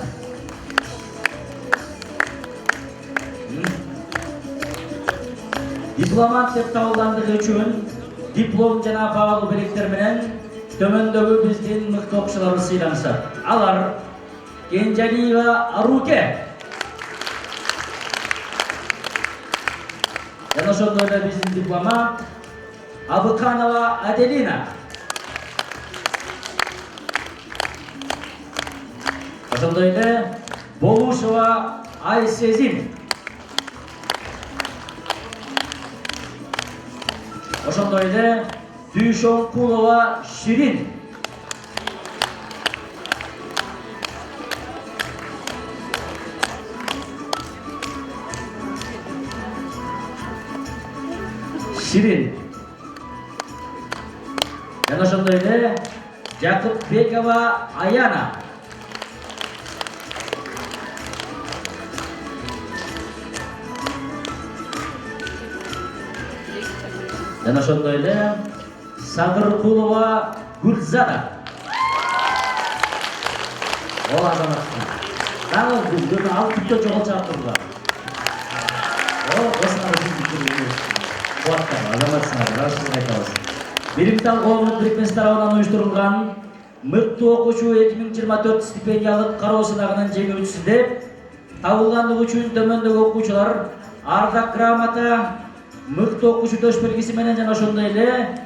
Дипломат деп табылгандыгы үчүн диплом жана баалуу белектер менен төмөндөгү биздин мыкты окуучуларыбыз сыйланышат. Алар Кенжалиева Аруке, жана ошондой эле биздин дипломат Абыканова Аделина. Ошондой эле Болушева Айсезим. Ошондой эле Дүйшөнкулова Ширин. Жана ошондой эле Жакыпбекова Аяна. Жана ошондой эле Садыркулова Гүлзада. О, азаматтар. Дагы гүлдөрдү алып бүттө жоголчуп тургула. О, осуна биздин кубаттар, азаматсыңар, рахмат айтабыз. Биримтал коомдук бирикмеси тарабынан уюштурулган мыкты окуучу 2024 стипендиялык кароо сынагынын жеңүүчүсү деп табылгандыгы үчүн төмөндөгү окуучулар ардак грамота, мыкты окуучу төш белгиси менен жана ошондой эле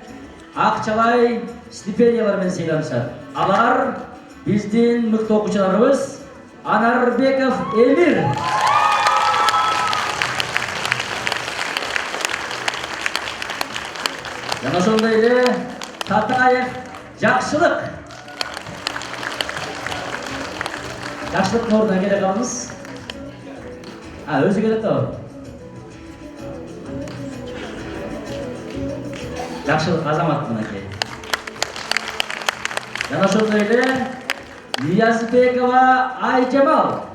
акчалай стипендиялар менен сыйланышат. Алар биздин мыкты окуучуларыбыз Анарбеков Эмир, жана ошондой эле Татаев Жакшылык. Жакшылыктын ордуна келе калыңыз. Өзү келет да. Жакшылык азамат мынакей. Жана ошондой эле Ниязбекова Айжамал.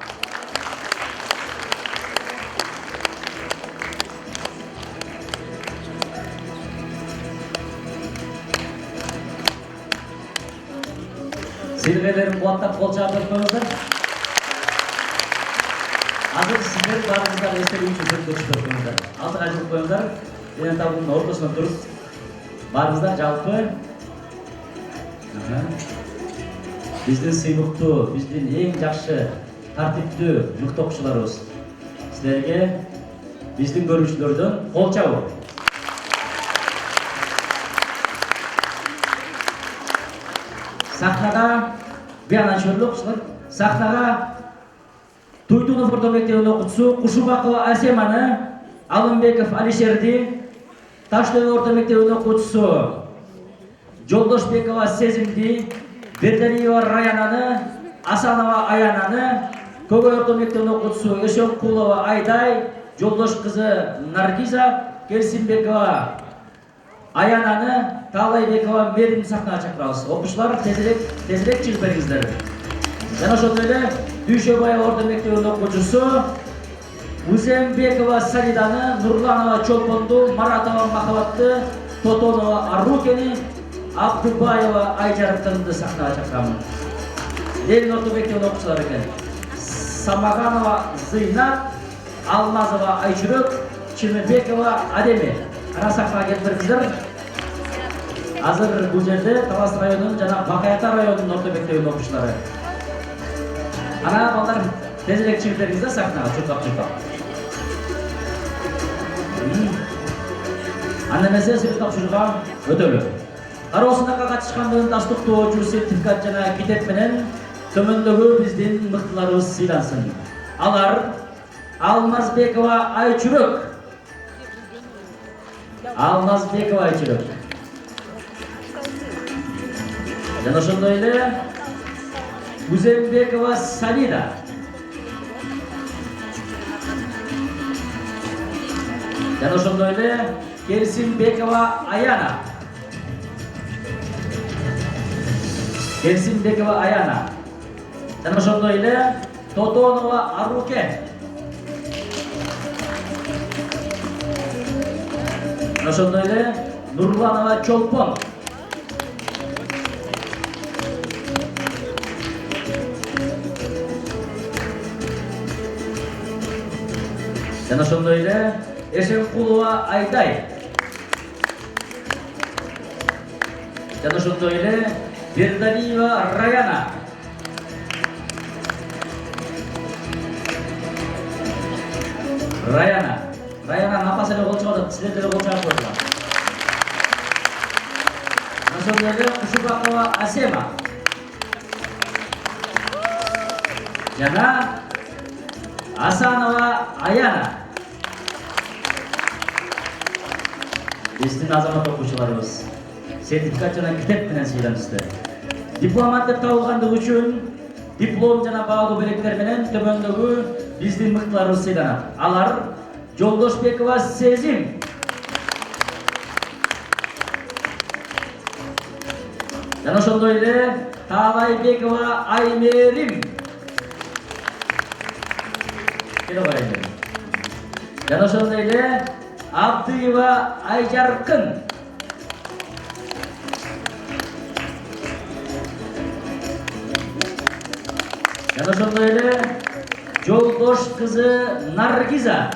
Силгелерин кубаттап кол чабып коюңуздар. Азыр сиздер баарыңыздар эстелик үчүн көрсөтүп коюңуздар. Алдыга жүрүп коюңуздар. Менен табынын ортосуна туруп баарыңыздар жалпы биздин сыймыктуу, биздин эң жакшы тартиптүү мыкты окуучуларыбыз. Силерге биздин көрүүчүлөрдөн кол чабуу. сахнага биананчерлік оқушылар сахнага Туйтунов орта мектебінің оқушысы Кушубакова Асеманы, Алымбеков Алишерди, Таштөбе орта мектебінің оқушысы Жолдошбекова Сезимди, Бердалиева Раянаны, Асанова Аянаны, Көгөй орта мектебінің оқушысы Эшенкулова Айдай, Жолдош қызы Наргиза, Келсинбекова Аянаны, Талайбекова Мерин сахнаға шақырамыз. Оқушылар тезірек шығып беріңіздер. Жана ошондой эле Дүйшөбаева орта мектебинин окуучусу Узембекова Салиданы, Нурланова Чолпонду, Маратова Махабатты, Тотонова Арукени, Абдубаева Айжарыктарды сахнага чакырамын. Ленин орта мектебинин окуучулары экен. Самаганова Зыйнат, Алмазова Айчүрөк, Чемербекова Адеми. Ана сахнага келип бериңиздер. Азыр бул жерде Талас районунун жана Бакаята районунун орта мектебинин окуучулары. Ана балдар тезірек шығып беріңіздер сахнаға, чуркап. Ана мәселе сөйлеп тапшыруға өтөлі. Кароосунакка катышкандыгын тастыктоочу сертификат жана китеп менен төмөндөгү биздин мыктыларыбыз сыйлансын. Алар Алмазбекова Айчүрөк. Жана ошондой эле Узембекова Салида. Жана ошондой эле Келсинбекова Аяна. Жана ошондой эле Тотонова Аруке. Жана ошондой эле Нурланова Чолпон. Жана ошондой эле Эшенкулова Айдай. Жана ошондой эле Бердалиева Раяна. Раяна апасы эле кол чыгат, силер деле кол чыгып койгула. Жана ошондой эле Кушубакова Асема. Жана Асанова Аяна. Биздин азамат окуучуларыбыз сертификат жана китеп менен сыйланышты. Дипломат деп табылгандыгы үчүн диплом жана баалуу белектер менен төмөндөгү биздин мыктыларыбыз сыйланат. Алар Жолдошбекова Сезим, жана ошондой эле Талайбекова Аймерим. Жана ошондой эле Абдыева Айжаркын. Жана ошондой эле Жолдош кызы Наргиза.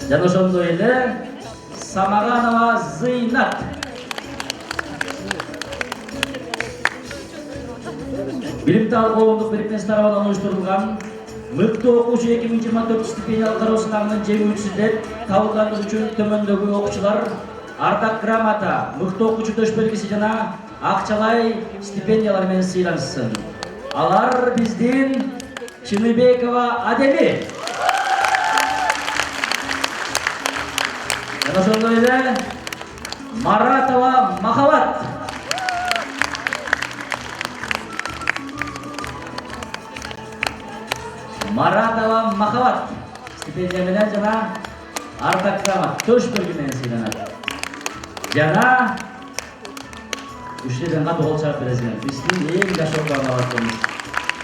Жана ошондой эле Самаганова Зыйнат. Билимтал коомдук бирикмеси тарабынан уюштурулган мыктуу окуучу 2024 стипендиялык кароосунагынын жеңүүчүсү деп табылгандыгы үчүн төмөндөгү окуучулар ардак грамота, мыктуу окуучу төш белгиси жана акчалай стипендиялар менен сыйланышсын. Алар биздин Чыныбекова Адеми. Жана ошондой эле Маратова Махабат. Стипендия менен жана ардак грамота төш белги менен сыйланат. Жана үчтеден катуу кол чаап бересиңер. Биздин эң жаш окуучу абактымыз.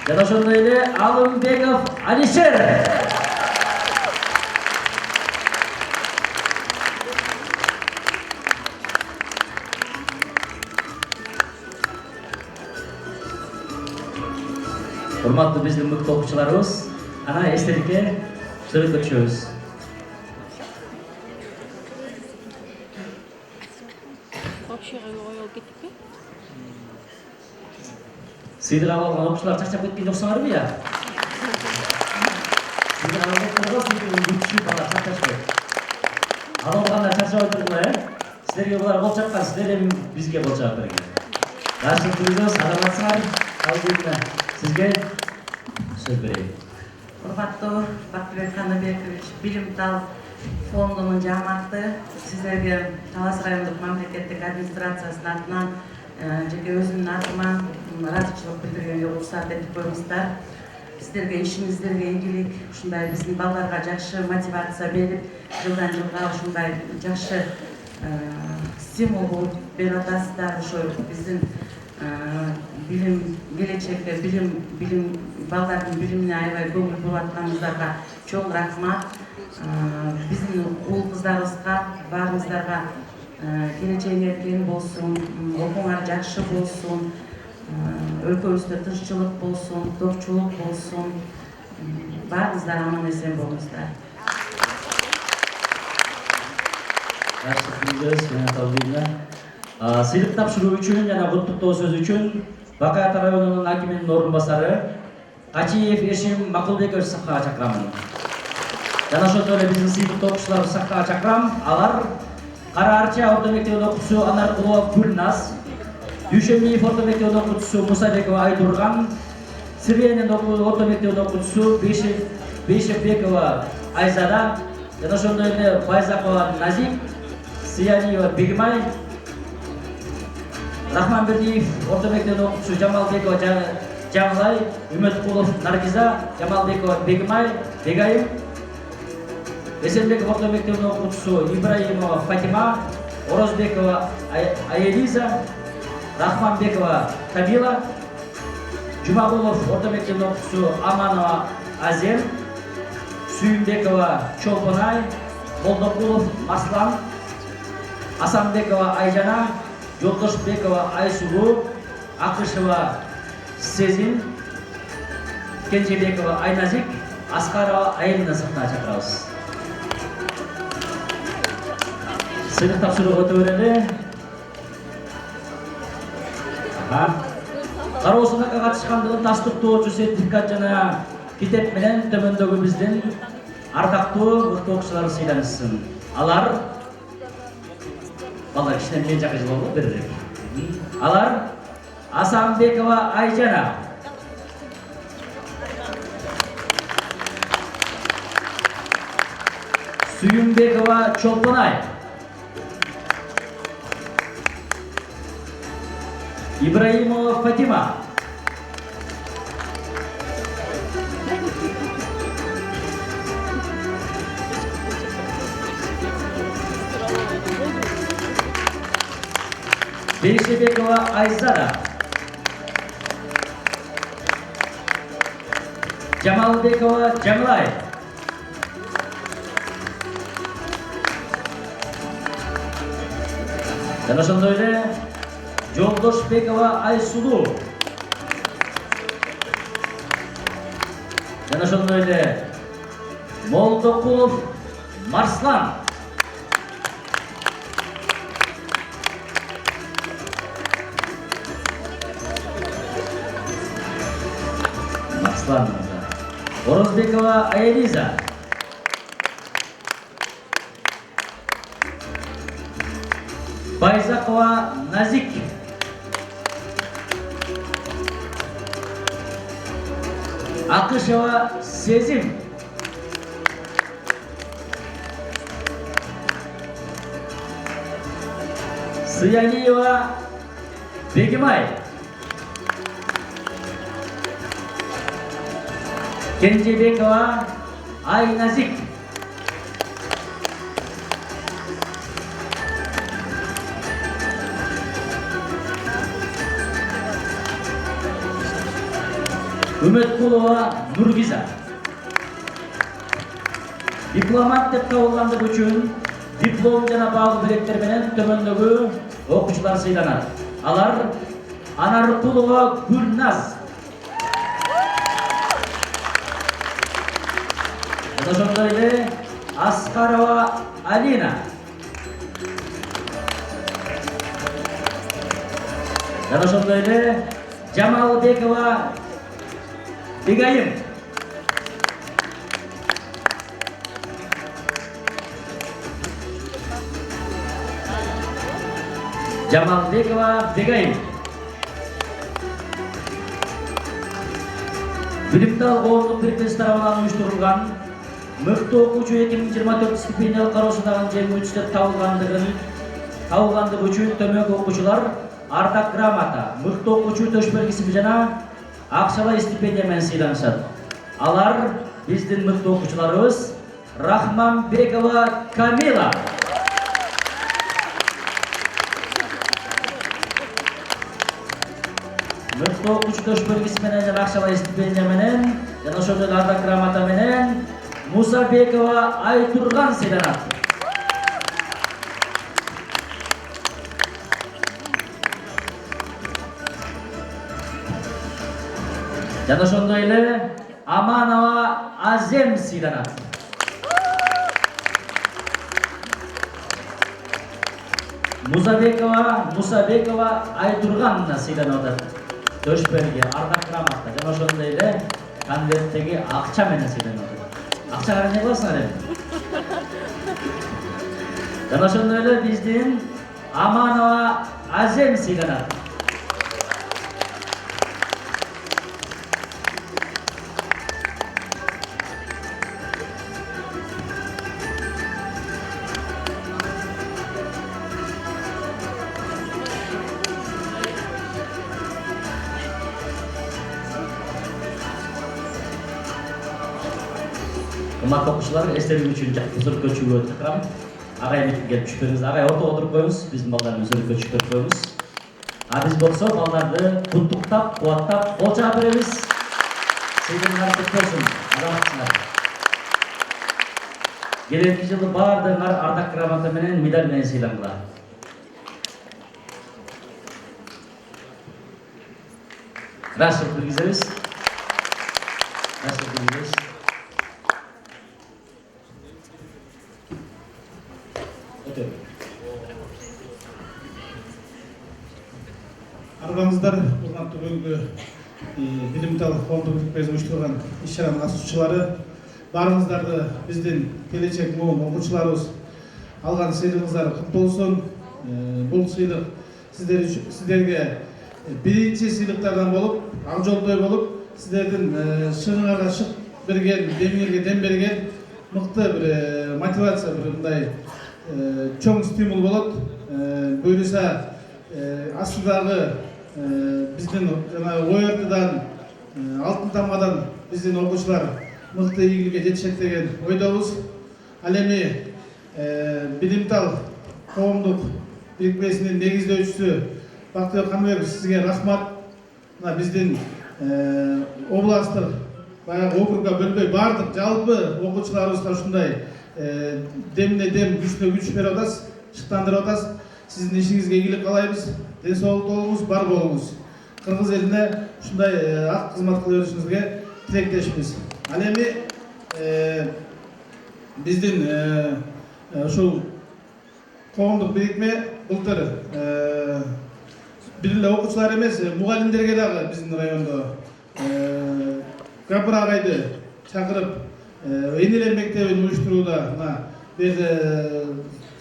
Жана ошондой эле Алымбеков Алишер. Урматтуу биздин мыктуу окуучуларыбыз, ана эстеликке сүрөткө түшөбүз. Сыйдык алган окуучулар чачап кеткен жоксуңарбы я? Сыйдык алган окуучулар сыйдык күчү бала чачашпайт. Алганда чачабай тургула, сіздерге бұлар қол шапқан, сіздер де бізге қол шап берген. Жақсы күніңіз, саламатсыздар. Алдымен сізге сөз берейін.
Урматтуу Бактыбек Каныбекович, Билимтал фондунун жааматы сиздерге Талас райондук мамлекеттик администрациясынын атынан жеке өзүмдүн атыман ыраазычылык билдиргенге уруксат этип коюңуздар. Сиздерге ишиңиздерге ийгилик, ушундай биздин балдарга жакшы мотивация берип, жылдан жылга ушундай жакшы стимул болуп берип атасыздар. Ошо биздин билим келечекке билим балдардын билимине аябай көңүл буруп атканыңыздарга чоң рахмат. Биздин уул кыздарыбызга баарыңыздарга келечегиң эркен болсун, окууңар жакшы болсун, өлкөбүздө тынччылык болсун, токчулук болсун, баарыңыздар аман эсен болуңуздар.
Жақсы күніңіз, Талбина. Сыйлық тапшыруу үчүн жана куттуктоо сөз үчүн Бакаат районунун акиминин орун басары Качиев Эшим Макулбекович сахкага чакырамын. Жана ошондой эле биздин сыймыктуу окуучуларды сахкага чакырам. Алар Кара Арча орто мектебинин окуучусу Анаркулова Гүлназ, Дүйшөмиев орто мектебинин окуучусу Мусабекова Айдурган, Сиренин орто мектебинин окуучусу Бейшепбекова Айзада, жана ошондой эле Байзакова Назик, Сияниева Бегимай, Рахманбердиев орто мектебинин окуучусу Жамалбекова Жамалай, Үмөткулов Наргиза, Жамалбекова Бегимай, Бегайым, Эсенбеков орто мектебинин окуучусу Ибраимова Фатима, Орозбекова Аелиза, Рахманбекова Камила, Жумагулов орто мектебинин окуучусу Аманова Азем, Сүйүнбекова Чолпонай, Молдокулов Марслан, Асанбекова Айжана, Жолдошбекова Айсулу, Акышева Сезин, Кенжебекова Айназик, Аскарова Айылына сахнага чакырабыз. Сыйлык тапшырууга өтө берели. Кароосунакка катышкандыгын тастыктоочу сертификат жана китеп менен төмөндөгү биздин ардактуу мыкты окуучулар сыйланышсын. Алар балдар кичинен мен жакка жылуу беререк. Алар Асанбекова Айжана, Сүйүнбекова Чолпонай, Ибраимова Фатима, Бейшебекова Айзада, Жамалбекова Жамалай, жана ошондой эле Жолдошбекова Айсулу, жана ошондой эле Молдокулов Марслан, Орозбекова Аелиза, Байзакова Назик, Акышева Сезим, Сияниева Бегимай, Кенжебекова Айназик, Үмөткулова Нургиза. Дипломат деп табылгандыгы үчүн диплом жана баалуу белектер менен төмөндөгү окуучулар сыйланат. Алар Анаркулова Гүлназ, ошондой эле Аскарова Алина, жана ошондой эле Жамалбекова Бегайым, Жамалбекова Бегайым. Билимтал коомдук бирикмеси тарабынан уюштурулган мыкты окуучу 2024 стипендиялык кароосундагы жеңүүчүсү деп табылгандыгы үчүн төмөнкү окуучулар ардак грамота, мыкты окуучу төш белгиси жана акчалай стипендия менен сыйланышат. Алар биздин мыкты окуучуларыбыз Рахманбекова Камила, мыкты окуучу төш белгиси менен жана акчалай стипендия менен жана ошол эле ардак грамота менен Мусабекова Айтурган сыйланат. Жана ошондой эле Аманова Азем сыйланат. Мусабекова Айтурганна сыйланып атат. Төш белги, ардак грамота жана ошондой эле конверттеги акча менен сыйланып атат. Акчага эмне кыласыңар эми? Жана ошондой эле биздин Аманова Азем сыйланат. Кымбаттуу окуучулар, эстелик үчүн сүрөткө чыгууга чакырам. Агай метип келип түшүп бериңиз. Агай ортого отуруп коюңуз. Биздин балдар менен сүрөткө чыгып коюңуз. Биз болсо балдарды куттуктап, кубаттап, кол чаап беребиз. Сыйлыгыңар куттуу болсун. Азаматсыңар. Келесі жылы бардыңар ардақ грамота менен медаль менен сыйлангыла. Рашид білгіземіз.
Арбаңыздар урматтуу бүгүнкү билимтал коомдук бирикмеси уюштурган иш-чаранын катышуучулары, баарыңыздарды биздин келечек моун окуучуларыбыз алган сыйлыгыңыздар куттуу болсун. Бул сыйлык сиздерге биринчи сыйлыктардан болуп, ак жолдой болуп, сиздердин шыңыңарга шык берген, демиңерге дем берген мыкты бир мотивация, бир мындай чоң стимул болот. Буюрса астындагы биздин жана ОРТдан, алтын тамгадан биздин окуучулар мыкты ийгиликке жетишет деген ойдобуз. Ал эми билимтал коомдук бирикмесинин негиздөөчүсү Бактыбек Каныбеков, сизге рахмат. Биздин областтык баягы округга бөлбөй баардык жалпы окуучуларыбызга ушундай демине дем, күчүнө күч берип атасыз, шыктандырып атасыз. Сиздин ишиңизге ийгилик каалайбыз, ден соолук болуңуз, бар болуңуз. Кыргыз элине ушундай ак кызмат кыла беришиңизге тилектешпиз. Ал эми биздин ушул коомдук бирикме былтыр бир эле окуучулар эмес, мугалимдерге дагы биздин райондо Гапыр агайды чакырып энелер мектебин уюштурууда бир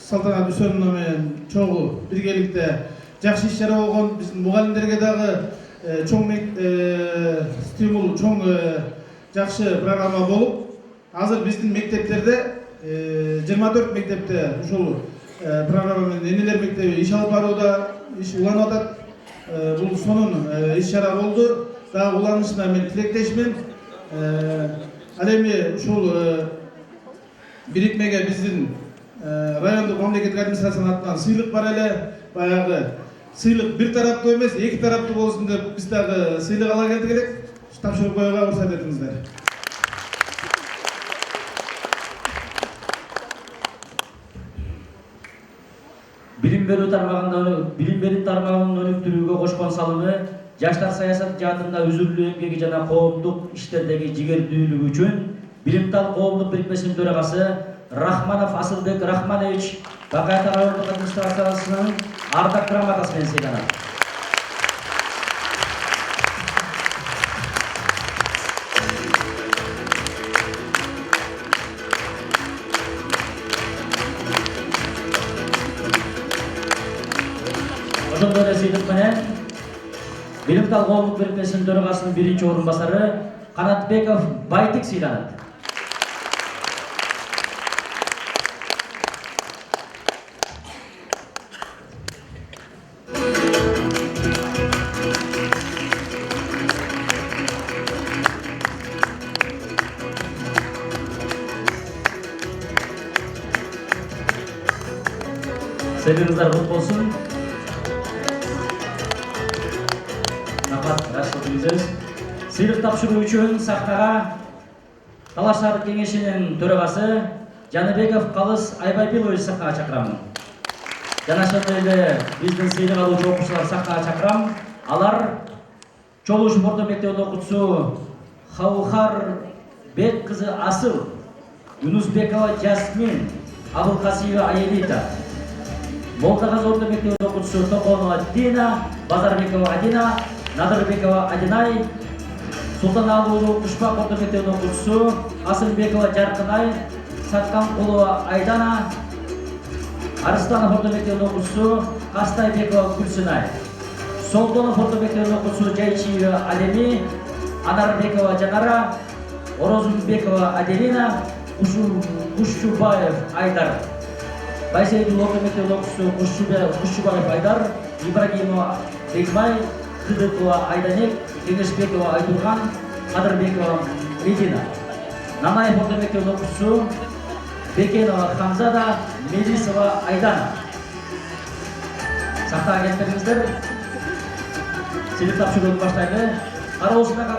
Салтанат Үсөнова менен чогуу биргеликте жакшы иш-чара болгон. Биздин мугалимдерге дагы чоң стимул, чоң жакшы программа болуп, азыр биздин мектептерде 24 мектепте ушул программа менен энелер мектеби иш алып барууда, иш уланып атат. Бул сонун иш-чара болду. Дагы уланышына мен тилектешмин. Ал эми ушул бирикмеге биздин райондук мамлекеттик администрациянын атынан сыйлык бар эле. Баягы сыйлык бир тараптуу эмес, эки тараптуу болсун деп биз дагы сыйлык ала келдик элек. Тапшырып коюуга уруксат этиңиздер.
Билим берүү тармагынын өнүктүрүүгө кошкон салымы, жаштар саясат жаатында үзүрлүү эмгеги жана коомдук иштердеги жигердүүлүгү үчүн Билимтал коомдук бирикмесинин төрагасы Рахманов Асылбек Рахманович Бакайта райондук администрациясынын ардак грамотасы менен сыйланат. ошондой эле сыйлык менен Билимтал коомдук беренмесинин төрагасынын биринчи орун басары Канатбеков Байтик сыйланат. Сыйлыгыңыздар кут болсун. Рахмат, рахмат. Сыйлык тапшыруу үчүн сахнага Талаш шаардык кеңешинин төрагасы Жаныбеков Калыс Айбайбилович сахнага чакырамын. Жана ошондой эле биздин сыйлык алуучу окуучулар сахнага чакырам. Алар Чолушев орто мектебинин окуучусу Хаухар Бек кызы Асыл, Юнусбекова Жасмин, Абылкасиева Аелита, Молдагаз орто мектебинин окуучусу Токонова Дина, Базарбекова Адина, Надырбекова Адинай, Султаналуулу Кушпак орто мектебинин окуучусу Асылбекова Жаркынай, Сатканкулова Айдана, Арыстанов орто мектебинин окуучусу Кастайбекова Гүлсүнай, Солтонов орто мектебинин окуучусу Жайчиева Алеми, Анарбекова Жанара, Орозунбекова Аделина, Кушчубаев Айдар, Байсейдул орто мектебинин окуучусу Кушчубаев Айдар, Ибрагимова Бекмай, Кыдыкова Айданек, Кеңешбекова Айтурган, Кадырбекова Регина, Нанаев орто мектебинин окуучусу Бекенова Хамзада, Мелисова Айдана. Сахнага келиңиздер. Сыйлык тапшырууну баштайлы. Кароосунага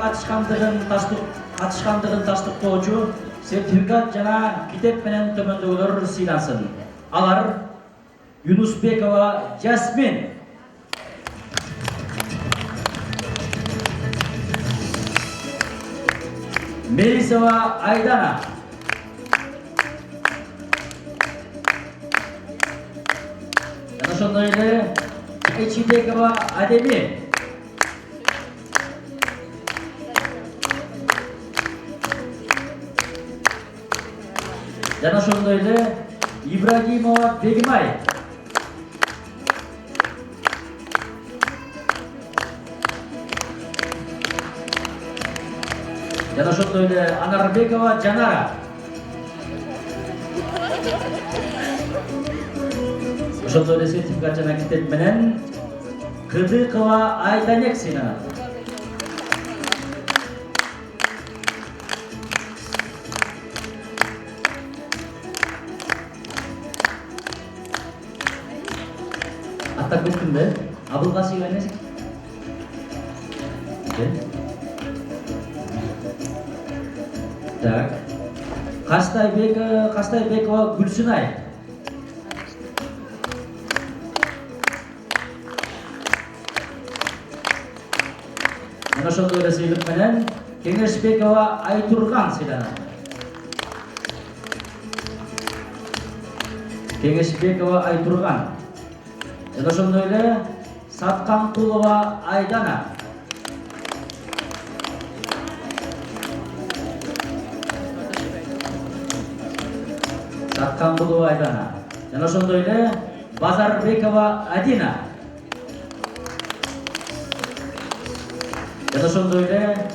катышкандыгын тастыктоочу сертификат жана китеп менен төмөндөгүлөр сыйлансын. Алар Юнусбекова Жасмин, Мелисова Айдана, жана ошондой эле Айчибекова Адеми, жана ошондой эле Ибрагимова Бегимай, жана ошондой эле Анарбекова Жанара, ошондой эле сертификат жана китеп менен Кыдыкова Айданек сыйланат. Аттап кеттим да? Абылкасиева эмес? Так. Кастайбекова Гүлсүнай. Жана ошондой эле сыйлык менен Кеңешбекова Айтурган сыйланат. Кеңешбекова Айтурган. Жана ошондой эле Сатканкулова Айдана. Сатканкулова Айдана. Жана ошондой эле Базарбекова Адина. Жана ошондой эле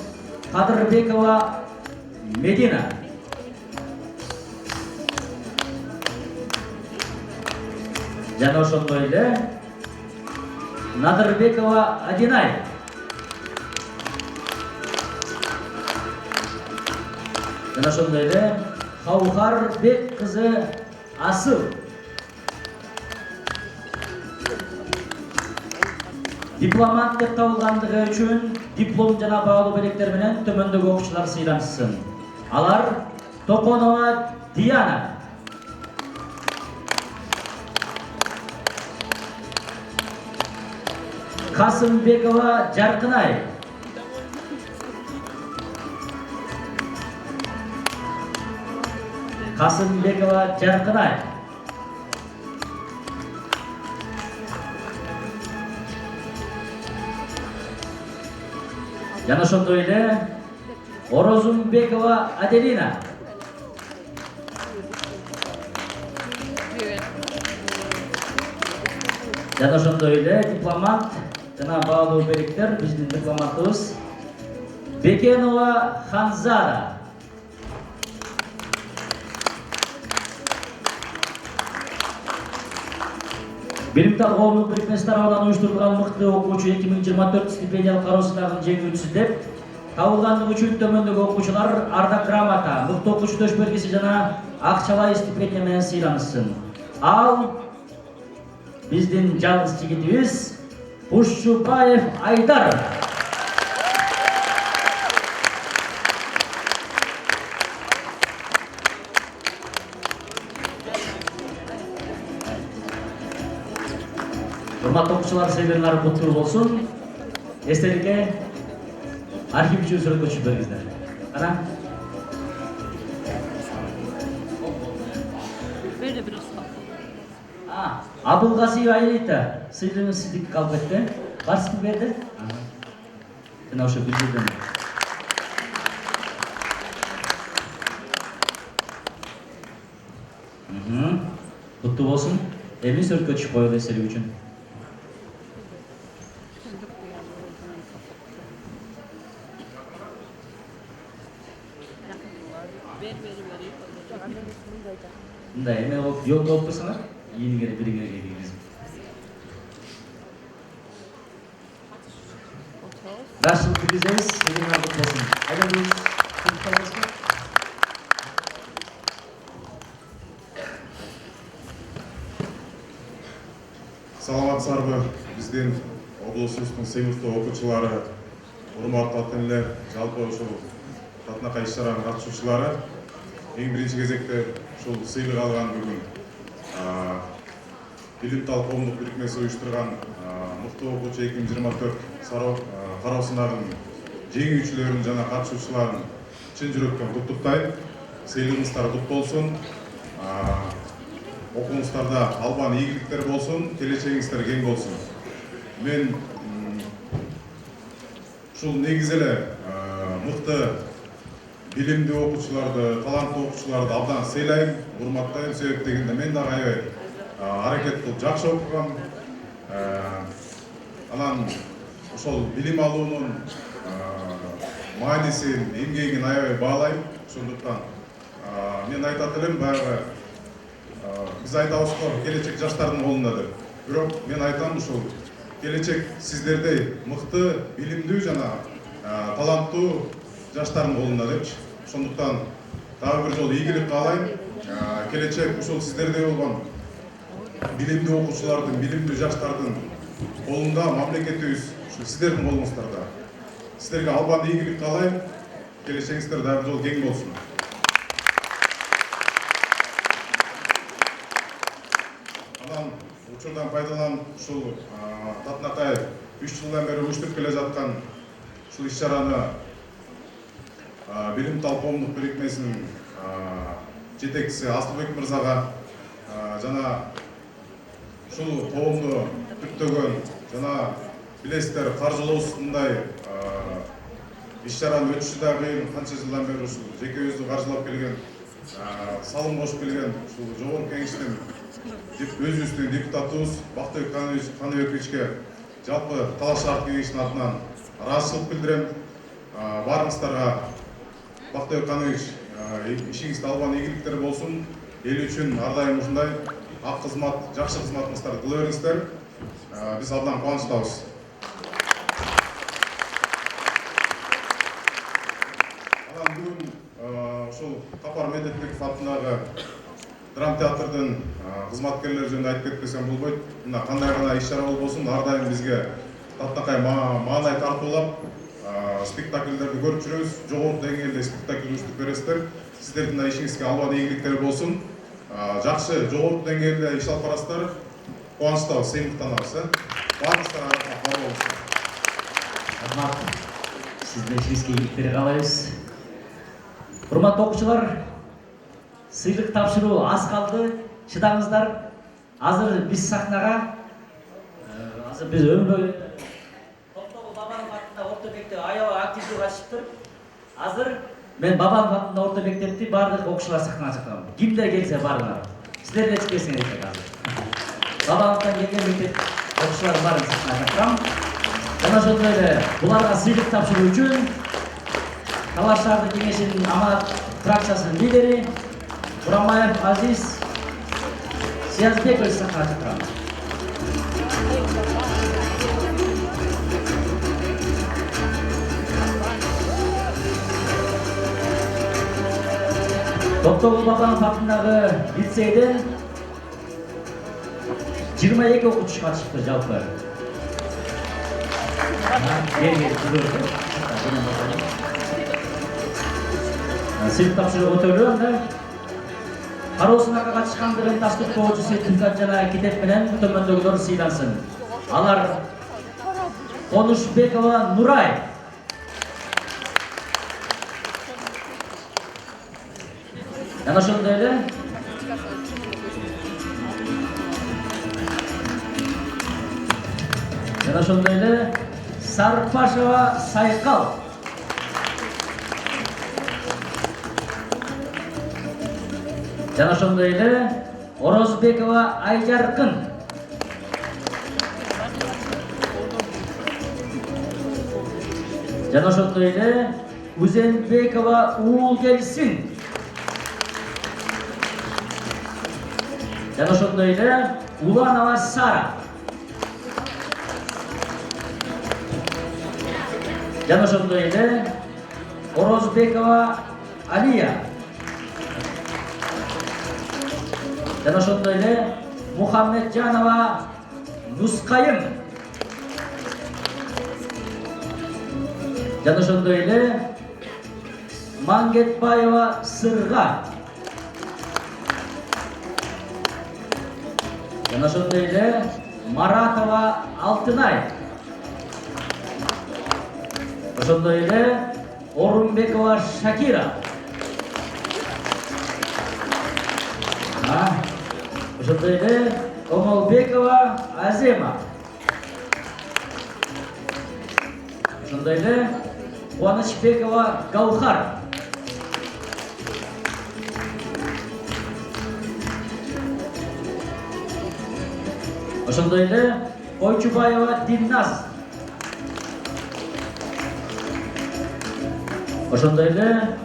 Кадырбекова Медина. Жана ошондой эле Надырбекова Адинай. Жана ошондой эле Хаухар Бек кызы Асыл. Дипломат деп табылгандыгы үчүн диплом жана баалуу белектер менен төмөндөгү окуучулар сыйлансын. Алар Токонова Диана, Касымбекова Жаркынай, Касымбекова Жаркынай, жана ошондой эле Орозунбекова Аделина, Жана ошондой эле дипломат жана баалуу бериктер биздин дипломатыбыз Бекенова Ханзара. Билимтал коомдук бирикмеси тарабынан уюштурулган мыкты окуучу 2024 стипендиялык кароосунун жеңүүчүсү деп табылгандыгы үчүн төмөндөгү окуучулар ардак грамота, мыкты окуучу төш белгиси жана акчалай стипендия менен сыйланышсын. Ал биздин жалгыз жигитибиз Кушчубаев Айдар. Урматтуу окуучулар, сыйлыктар куттуу болсун. Эстеликке архив үчүн сүрөткө түшүп бериңиздер. Кана. Абылгазиева Аелита сыйлыгын сиздикке калып кетти. Барсын берди. Жана ошо бир жерден. Куттуу болсун. Эми сүрөткө түшүп коелу эстелик үчүн. Мындай эме болуп, жол болуп койсоңор, ийиңер бириңерге киргизип. Жакшылык билгизебиз, сыйлыгыңар куттуу болсун. Айдар биз куттуктабызбы?
Саламатсыздарбы, биздин облусубуздун сыймыктуу окуучулары, урматтуу ата-энелер, жалпы ушул татынакай иш-чаранын катышуучулары, эң биринчи кезекте ушул сыйлык алган бүгүн Билимтал коомдук бирикмеси уюштурган мыкты окуучу 2024 кароосунун жеңүүчүлөрүн жана катышуучуларын чын жүрөктөн куттуктайм. Сыйлыгыңыздар кут болсун. Окууңуздарда албан ийгиликтер болсун, келечегиңиздер кең болсун. Мен ушул негизи эле мыкты билимдүү окуучуларды, таланттуу окуучуларды абдан сыйлайм, урматтайм. Себеп дегенде мен дагы аябай аракет кылып жакшы окугам. Анан ошол билим алуунун маанисин, эмгегин аябай баалайм. Ошондуктан мен айтат элем, баягы биз айтабыз го, келечек жаштардын колунда деп. Бирок мен айтам, ушул келечек сиздердей мыкты, билимдүү жана таланттуу жаштардын колунда депчи. Ошондуктан дагы бир жолу ийгилик каалайм. Келечек ушул сиздердей болгон билимдүү окуучулардын, билимдүү жаштардын колунда, мамлекетибиз ушул сиздердин колуңуздарда. Сиздерге албан ийгилик каалайм. Келечегиңиздер дагы бир жолу кең болсун. Анан учурдан пайдаланып ушул Татынакай 3 жылдан бери уюштуруп келе жаткан ушул иш-чараны Билимтал коомдук бирикмесинин жетекчиси Асылбек мырзага жана ушул коомду түптөгөн жана билесиздер, каржылоосуз мындай иш-чаранын өтүшү да кыйын. Канча жылдан бери ушул жеке каржылап келген, салым кошуп келген ушул жогорку кеңештин өзүбүздүн депутатыбыз Бактыбек Каныбековичке жалпы талаш шарт кеңештин атынан ыраазычылык билдирем. Баарыңыздарга Бактыбек Каныбекович, ишиңизде албан ийгиликтер болсун. Эл үчүн ар дайым ушундай ак кызмат, жакшы кызматыңыздарды кыла бериңиздер. Биз абдан кубанычтабыз. Анан бүгүн ушул Капар Медетбеков атындагы драма театрдын кызматкерлери жөнүндө айтып кетпесем болбойт. Мына кандай гана иш-чара болбосун, ар дайым бизге Татынакай маанай тартуулап спектакльдерди көрүп жүрөбүз. Жогорку деңгээлде спектакль уюштуруп бересиздер. Сиздердин да ишиңизге албан ийгиликтер болсун. Жакшы жогорку деңгээлде иш алып барасыздар. Кубанычтабыз, сыймыктанабыз. Баарыңыздарга рахмат болсун.
Рахмат. Сиздин ишиңизге ийгиликтер каалайбыз. Урматтуу окуучулар, сыйлык тапшыруу аз калды. Чыдаңыздар. Азыр биз сахнага биз өмүрбөй Токтогул Бабанов атында орто мектеп аябай активдүү катышыптыр. Азыр мен Бабанов атында орто мектепти баардык окуучулар сахнага чакырам. Кимдер келсе барыңар. Силер эле чыкпесиңер азыр. Бабановдон келген мектеп окуучулар барын сыртына чакырам. Жана ошондой эле буларга сыйлык тапшыруу үчүн Талаш шаардык кеңешинин аманат фракциясынын лидери Бурамаев Азиз Сиязбекович сыртына чакырам. Токтогул Бабанов атындагы лицейден 22 окуучу катышыпты жалпы. Сыйлык тапшыруу өтөлүү анда. Кароо сынакка катышкандыгын тастыктоочу сертификат жана китеп менен төмөндөгүлөр сыйлансын. Алар Конушбекова Нурай, жана ошондой эле Сарпашева Сайкал, жана ошондой эле Орозбекова Айжаркын, жана ошондой эле Узенбекова Уулгелсин, жана ошондой эле Уланова Сара, жана ошондой эле Орозбекова Алия, жана ошондой эле Мухаммеджанова Нускайым, жана ошондой эле Мангетбаева Сырга, жана ошондой эле Маратова Алтынай, ошондой эле Орунбекова Шакира, ошондой эле Омолбекова Азема, ошондой эле Кубанычбекова Гаухар, ошондой эле Койчубаева Дилназ, ошондой эле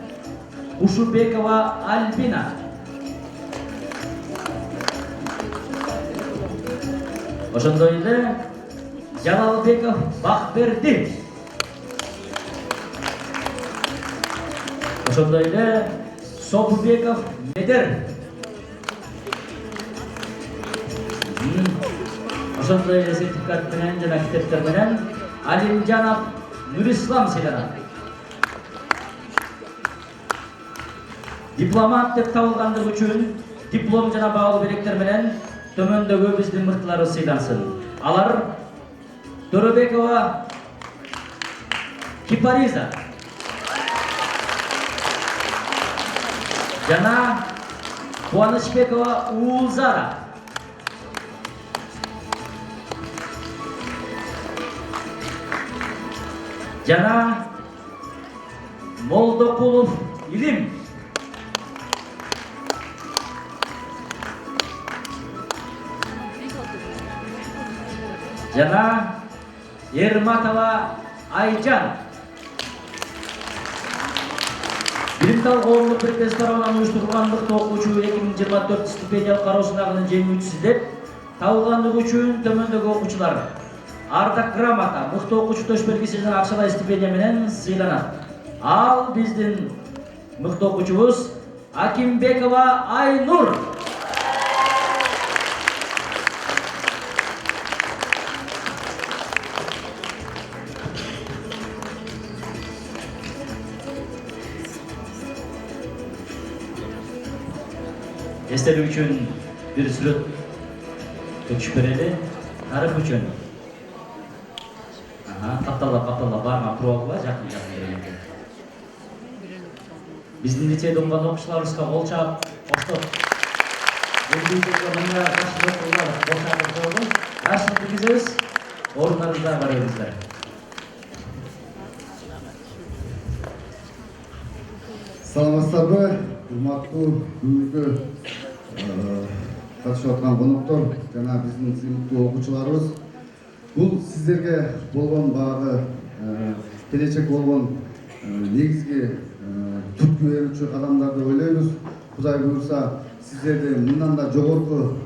Ушубекова Альбина, ошондой эле Жалалбеков Бакберди, ошондой эле Сопубеков Медер, ошондой эле сертификат менен жана китептер менен Алимжанов Нурислам сыйланат. Дипломат деп табылгандыгы үчүн диплом жана баалуу белектер менен төмөндөгү биздин мыктыларыбыз сыйлансын. Алар Төрөбекова Кипариза жана Кубанычбекова Уулзара, жана Молдокулов Илим, жана Ерматова Айжан. Билимтал коомдук бирикмеси тарабынан уюштурулган мыкты окуучу 2024 стипендиялык кароо сынагынын жеңүүчүсү деп табылгандыгы үчүн төмөндөгү окуучулар ардак грамота, мыкты окуучу төш белгиси жана акчалай стипендия менен сыйланат. Ал биздин мыкты окуучубуз Акимбекова Айнур. Эстелик үчүн бир сүрөт өтүшүп берели. Тарых үчүн. Капталап барма туруп алгыла жакын дегенде. Биздин лицейде окуган окуучуларыбызга кол чаап, коштоп. Мында жакшы окууулар бошотуп койду. Рашид киргизебиз. Орундарыңызга бара бериңиздер.
Саламатсыздарбы, урматтуу бүгүнкү катышып аткан коноктор жана биздин сыймыктуу окуучуларыбыз. Бул сиздерге болгон баягы келечек болгон негизги түрткү берүүчү кадамдар деп ойлойбуз. Кудай буйрса сиздерди мындан да жогорку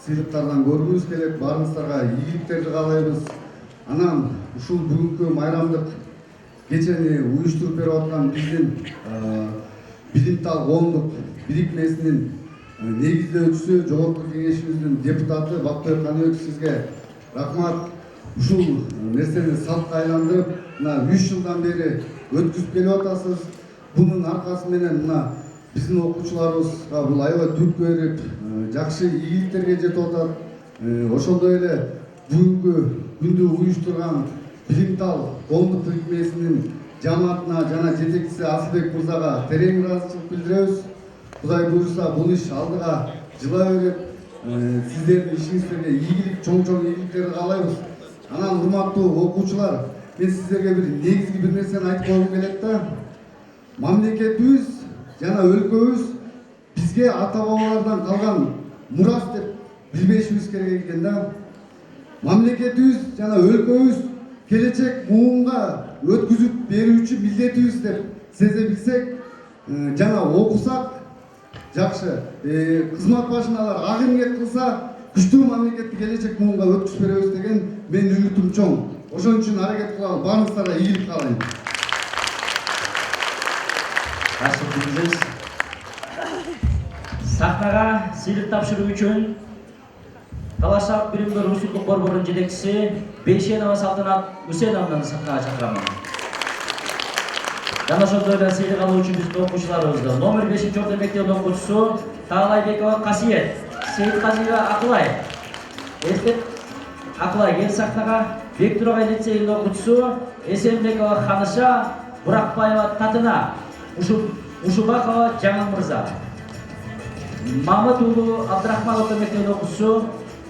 сыйлыктардан көргүбүз келет. Баарыңыздарга ийгиликтерди каалайбыз. Анан ушул бүгүнкү майрамдык кечени уюштуруп берип аткан биздин Билимтал коомдук бирикмесинин негиздөөчүсү, жогорку кеңешибиздин депутаты Бактыбек Каныбек сизге рахмат. Ушул нерсени салтка айландырып, мына 3 жылдан бери өткүзүп келип атасыз. Бунун аркасы менен мына биздин окуучуларыбызга бул аябай түрткү берип, жакшы ийгиликтерге жетип атат. Ошондой эле бүгүнкү күндү уюштурган Билимтал коомдук бирикмесинин жамаатына жана жетекчиси Асылбек мырзага терең ыраазычылык билдиребиз. Кудай буйрса бул иш алдыга жыла берип, сиздердин ишиңиздерге ийгилик, чоң ийгиликтерди каалайбыз. Анан урматтуу окуучулар, мен сиздерге бир негизги бир нерсени айтып койгум келет да. Мамлекетибиз жана өлкөбүз бизге ата бабалардан калган мурас деп билбешибиз керек экен да. Мамлекетибиз жана өлкөбүз келечек муунга өткүзүп берүүчү милдетибиз деп сезе билсек жана окусак жакшы. Кызмат башындагылар ак эмгек кылса күчтүү мамлекетти келечек муунга өткүзүп беребиз деген менин үмүтүм чоң. Ошон үчүн аракет кылалы. Баарыңыздарга ийгилик каалайм.
Сахнага сыйлык тапшыруу үчүн Талашак Биримдер Ушулдук борборунун жетекчиси Бейшенова Салтанат Үсеновну сахнага чакырамын. Жана ошондой эле сыйлык алуучу биздин окуучуларыбызды номер 5-орто мектебинин окуучусу Таалайбекова Касиет, Сейитказиева Акылай, Эстет Акылай кел сахнага. Бектургай лицейинин окуучусу Эсенбекова Ханыша, Буракбаева Татына, Ушубакова Жаңыл мырза. Мамыт уулу Абдрахман орто мектебинин окуучусу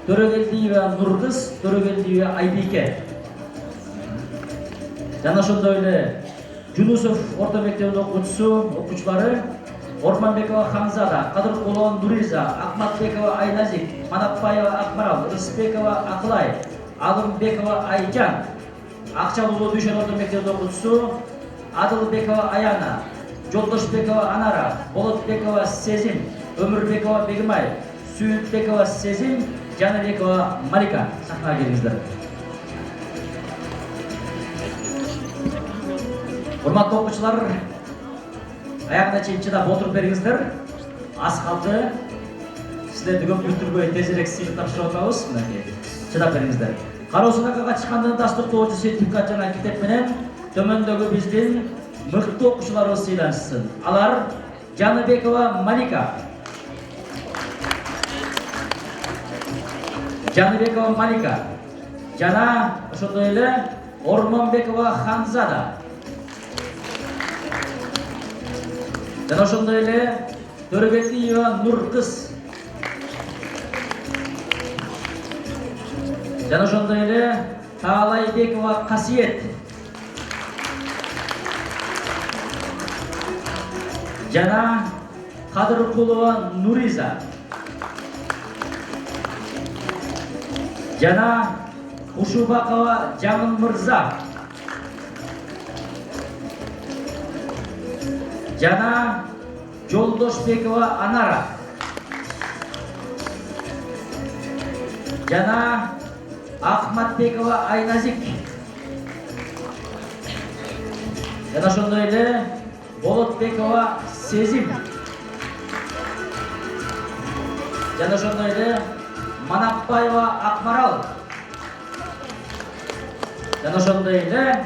Төрөгелдиева Нургыз, Төрөгелдиева Айбике. Жана ошондой эле Жунусов орто мектебинин окуучулары Орманбекова Хамзада, Кадыркулова Нуриза, Акматбекова Айназик, Манапбаева Акмарал, Рысбекова Акылай, Алымбекова Айжан, Акчалуулу Дүйшөн орто мектебинин окуучусу Адылбекова Аяна, Жолдошбекова Анара, Болотбекова Сезим, Өмүрбекова Бегимай, Сүйүнтбекова Сезим, Жаныбекова Малика. Сахнага келиңиздер. Урматтуу окуучулар, аягына чейин чыдап отуруп бериңиздер. Аз калды. Сиздерди көп күттүрбөй тезирээк сыйлык тапшырып атабыз. Мынакей, чыдап бериңиздер. Кароо сынакка чыккандын дастуктоочу сертификат жана китеп менен төмөндөгү биздин мыктуу окуучуларыбыз сыйланышсын. Алар Жаныбекова Малика, Жаныбекова Малика жана ошондой эле Ормонбекова Ханзада. Жана ошондой эле Төрөгелдиева Нуркыз. Жана ошондой эле Таалайбекова Касиет. Жана Кадыркулова Нуриза. Жана Ушубакова Жаңыл мырза. Жана Жолдошбекова Анара. Жана Акматбекова Айназик. Жана ошондой эле Болотбекова Сезим. Жана ошондой эле Манапбаева Акмарал. Жана ошондой эле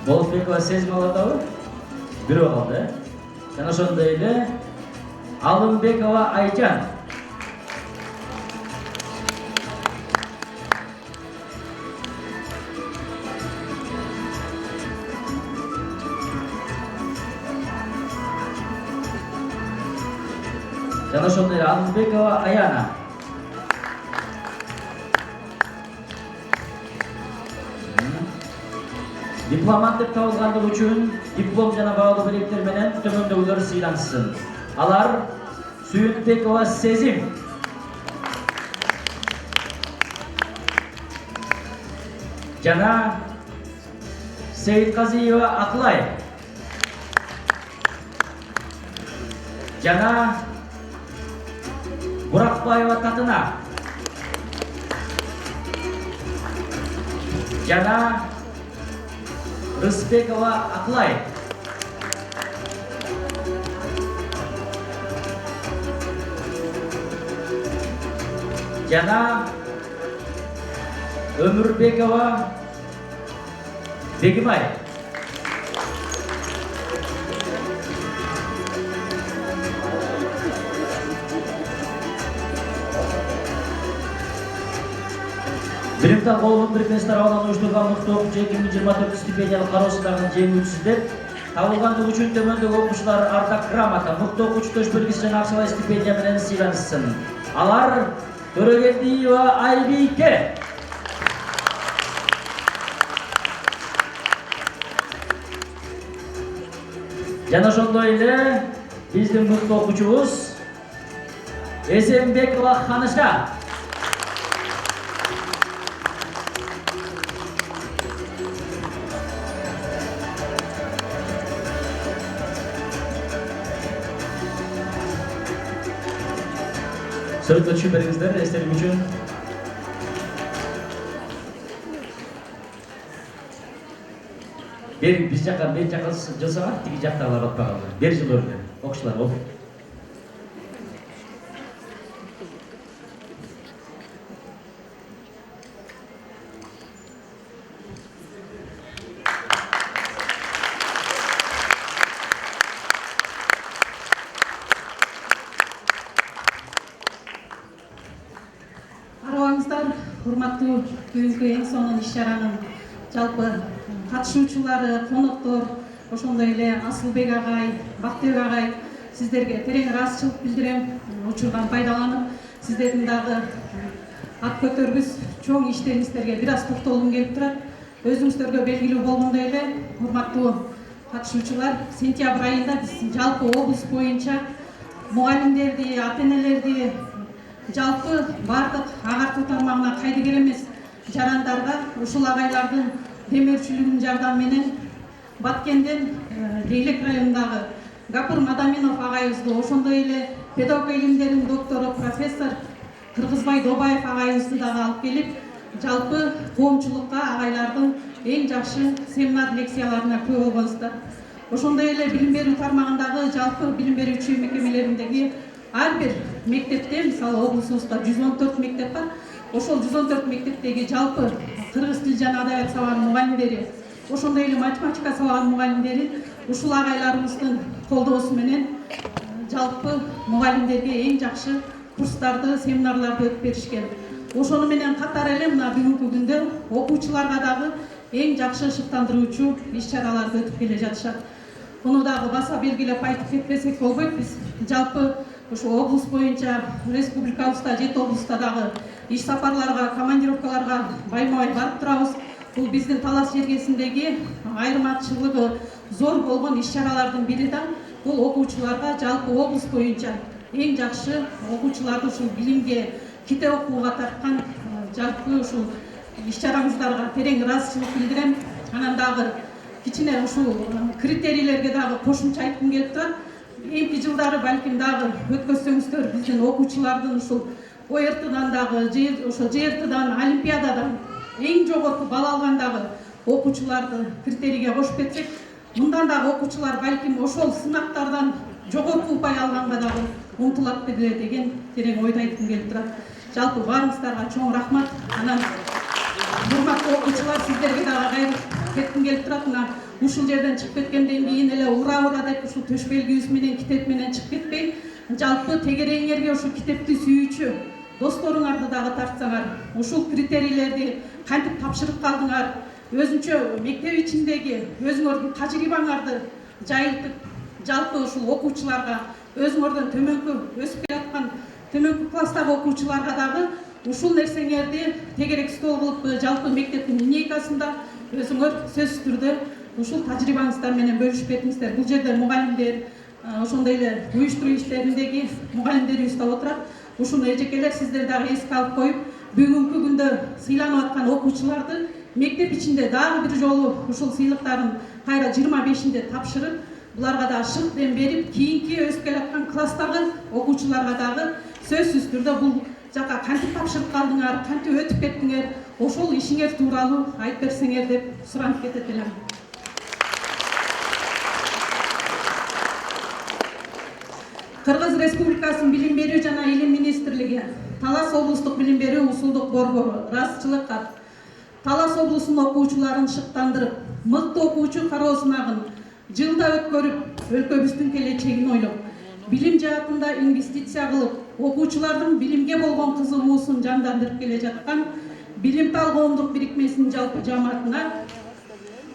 Болотбекова Сезим алатабы? Бирөө калды. Жана ошондой эле Алымбекова Айжан. Жана ошондой эле Адылбекова Аяна. Дипломат деп табылгандыгы үчүн диплом жана баалуу белектер менен төмөндөгүлөр сыйланышсын. Алар Сүйүнбекова Сезим, жана Сейитказиева Аклай, жана Буракбаева Татына, жана Рысбекова Аклай, жана Өмүрбекова Бегимай. Билимтал болгон бирикмеси тарабынан уюштурулган мыкты окуучу 2024 стипендиялык кароосундагы жеңүүчүсүдер табылгандыгы үчүн төмөндөгү окуучулар ардак грамота, мыкты окуучу төш белгиси жана акчалай стипендия менен сыйланышсын. Алар Төрөгелдиева Айбийке, жана ошондой эле биздин мыкты окуучубуз Эзембекова Ханыша. Söz ötüşü beringizler, esterim üçün. Biz жаққа, мен жаққа жылсаға, тиги жақтағылар батпа қалды. Бер жыл өрді, оқушылар ол.
Урматтуу бүгүнкү эң сонун иш-чаранын жалпы катышуучулары, коноктор, ошондой эле Асылбек агай, Бактыбек агай, сиздерге терең ыраазычылык билдирем. Учурдан пайдаланып, сиздердин дагы ат көтөргүс чоң иштериңиздерге бир аз токтолгум келип турат. Өзүңүздөргө белгилүү болгондой эле, урматтуу катышуучулар, сентябрь айында биз жалпы облус боюнча мугалимдерди, ата-энелерди, жалпы бардык агартуу тармагына кайдыгер эмес жарандарга ушул агайлардын демөөрчүлүгүнүн жардамы менен Баткенден Лейлек районундагы Гапур Мадаминов агайыбызды, ошондой эле педагог илимдеринин доктору профессор Кыргызбай Добаев агайыбызды дагы алып келип, жалпы коомчулукка агайлардын эң жакшы семинар лекцияларына күбө болгонсуздар. Ошондой эле билим берүү тармагындагы жалпы билим берүүчү мекемелериндеги ар бир мектепте, мисалы облусубузда 114 мектеп бар. Ошол 114 мектептеги жалпы кыргыз тил жана адабият сабагынын мугалимдери, ошондой эле математика сабагынын мугалимдери ушул агайларыбыздын колдоосу менен жалпы мугалимдерге эң жакшы курстарды, семинарларды өтүп беришкен. Ошону менен катар эле мына бүгүнкү күндө окуучуларга дагы эң жакшы шыктандыруучу иш-чараларды өтүп келе жатышат. Муну дагы баса белгилеп айтып кетпесек болбойт. Биз жалпы ушу облус боюнча республикабызда 7 облуста дагы иш сапарларга, командировкаларга байма-бай барып турабыз. Бул биздин Талас жергесиндеги айырмачылыгы зор болгон иш-чаралардын бири да бул окуучуларга жалпы облус боюнча эң жакшы окуучуларды ушул билимге, китеп окууга тарткан жалпы ушул иш-чараңыздарга терең ыраазычылык билдирем. Анан дагы кичине ушул критерийлерге дагы кошумча айткым келип турат. Эмки жылдары балким дагы өткөзсөңүздөр биздин окуучулардын ушул ОРТдан дагы, ошо ЖРТдан, Олимпиададан эң жогорку бал алгандагы окуучуларды критерийге кошуп кетсек, мындан дагы окуучулар балким ошол сынактардан жогорку упай алганга дагы умтулат беле деген терең ойду айткым келип турат. Жалпы баарыңыздарга чоң рахмат. Анан урматтуу окуучулар, сиздерге дагы кайрылып кетким келип турат. Мына ушул жерден чыгып кеткенден кийин эле ура деп ушул төш белгибиз менен, китеп менен чыгып кетпей, жалпы тегереңерге ушул китепти сүйүүчү досторуңарды дагы тартсаңар, ушул критерийлерди кантип тапшырып калдыңар, өзүнчө мектеп ичиндеги өзүңөрдүн тажрыйбаңарды жайылтып, жалпы ушул окуучуларга, өзүңөрдөн төмөнкү өсүп келаткан төмөнкү класстагы окуучуларга дагы ушул нерсеңерди тегерек стол кылып, жалпы мектептин линейкасында өзүңөр сөзсүз түрдө ушул тажрыйбаңыздар менен бөлүшүп кетиңиздер. Бул жерде мугалимдер, ошондой эле уюштуруу иштериндеги мугалимдерибиз да отурат. Ушуну эжекелер сиздер дагы эске алып коюп, бүгүнкү күндө сыйланып аткан окуучуларды мектеп ичинде дагы бир жолу ушул сыйлыктарын кайра 25-inde тапшырып, буларга да шык дем берип, кийинки өсүп келаткан класстагы окуучуларга дагы сөзсүз түрдө бул жака кантип тапшырып калдыңар, кантип өтүп кеттиңер, ошол ишиңер тууралуу айтып берсеңер деп суранып кетет элем. Кыргыз Республикасынын Билим берүү жана Илим министрлиги, Талас облустук билим берүү усулдук борбору ыраазычылык кат, Талас облусунун окуучуларын шыктандырып, мыкты окуучу кароосунагын жылда өткөрүп, өлкөбүздүн келечегин ойлоп, билим жаатында инвестиция кылып, окуучулардын билимге болгон кызыгуусун жандандырып келе жаткан Билимтал коомдук бирикмесинин жалпы жамаатына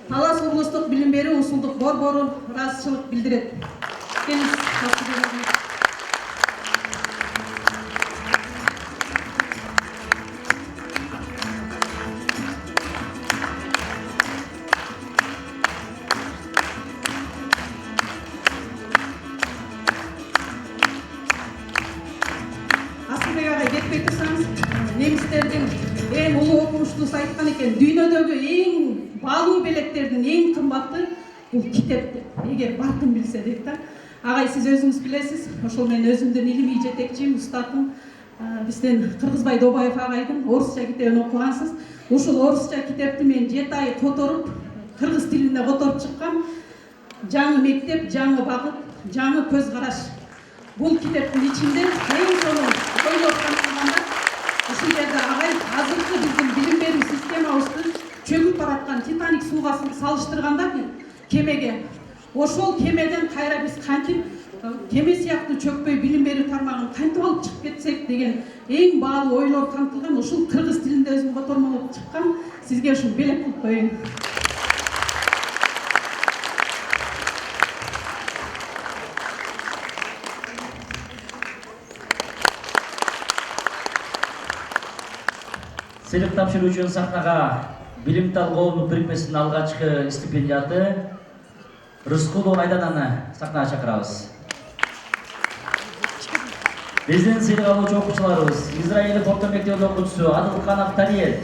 Талас облустук билим берүү усулдук борбору ыраазычылык билдирет. Асылбек агай кетпей турсаңыз, немистердин эң улуу окумуштуусу айткан экен, дүйнөдөгү эң баалуу белектердин эң кымбаты бул китеп деп. Эгер баркын билсе дейт да. Агай, сиз өзүңүз билесиз, ошол мен өзүмдүн илимий жетекчим, устатым, бизден Кыргызбай Добаев агайдын орусча китебин окугансыз. Ушул орусча китепти мен 7 ай которуп, кыргыз тилинде которуп чыккам. Жаңы мектеп, жаңы багыт, жаңы көз караш. Бул китептин ичинде эң сонун ойлоп камтылганда, ушул жерде агай азыркы биздин билим берүү системабызды чөгүп бараткан Титаник сууга салыштырганда кемеге, ошол кемеден кайра биз кантип кеме сыяктуу чөкпөй билим берүү тармагын кантип алып чыгып кетсек деген эң баалуу ойлор камтылган, ушул кыргыз тилинде өзүм котормолоп чыккам. Сизге ушул белек кылып коеюн.
Сыйлык тапшыруу үчүн сахнага Билимтал коомдук бирикмесинин алгачкы стипендиаты Рыскулов Айдананы сахнага чакырабыз. Биздин сыйлык алуучу окуучуларыбыз Израиль орто мектебинин окуучусу Адылканов Тариел,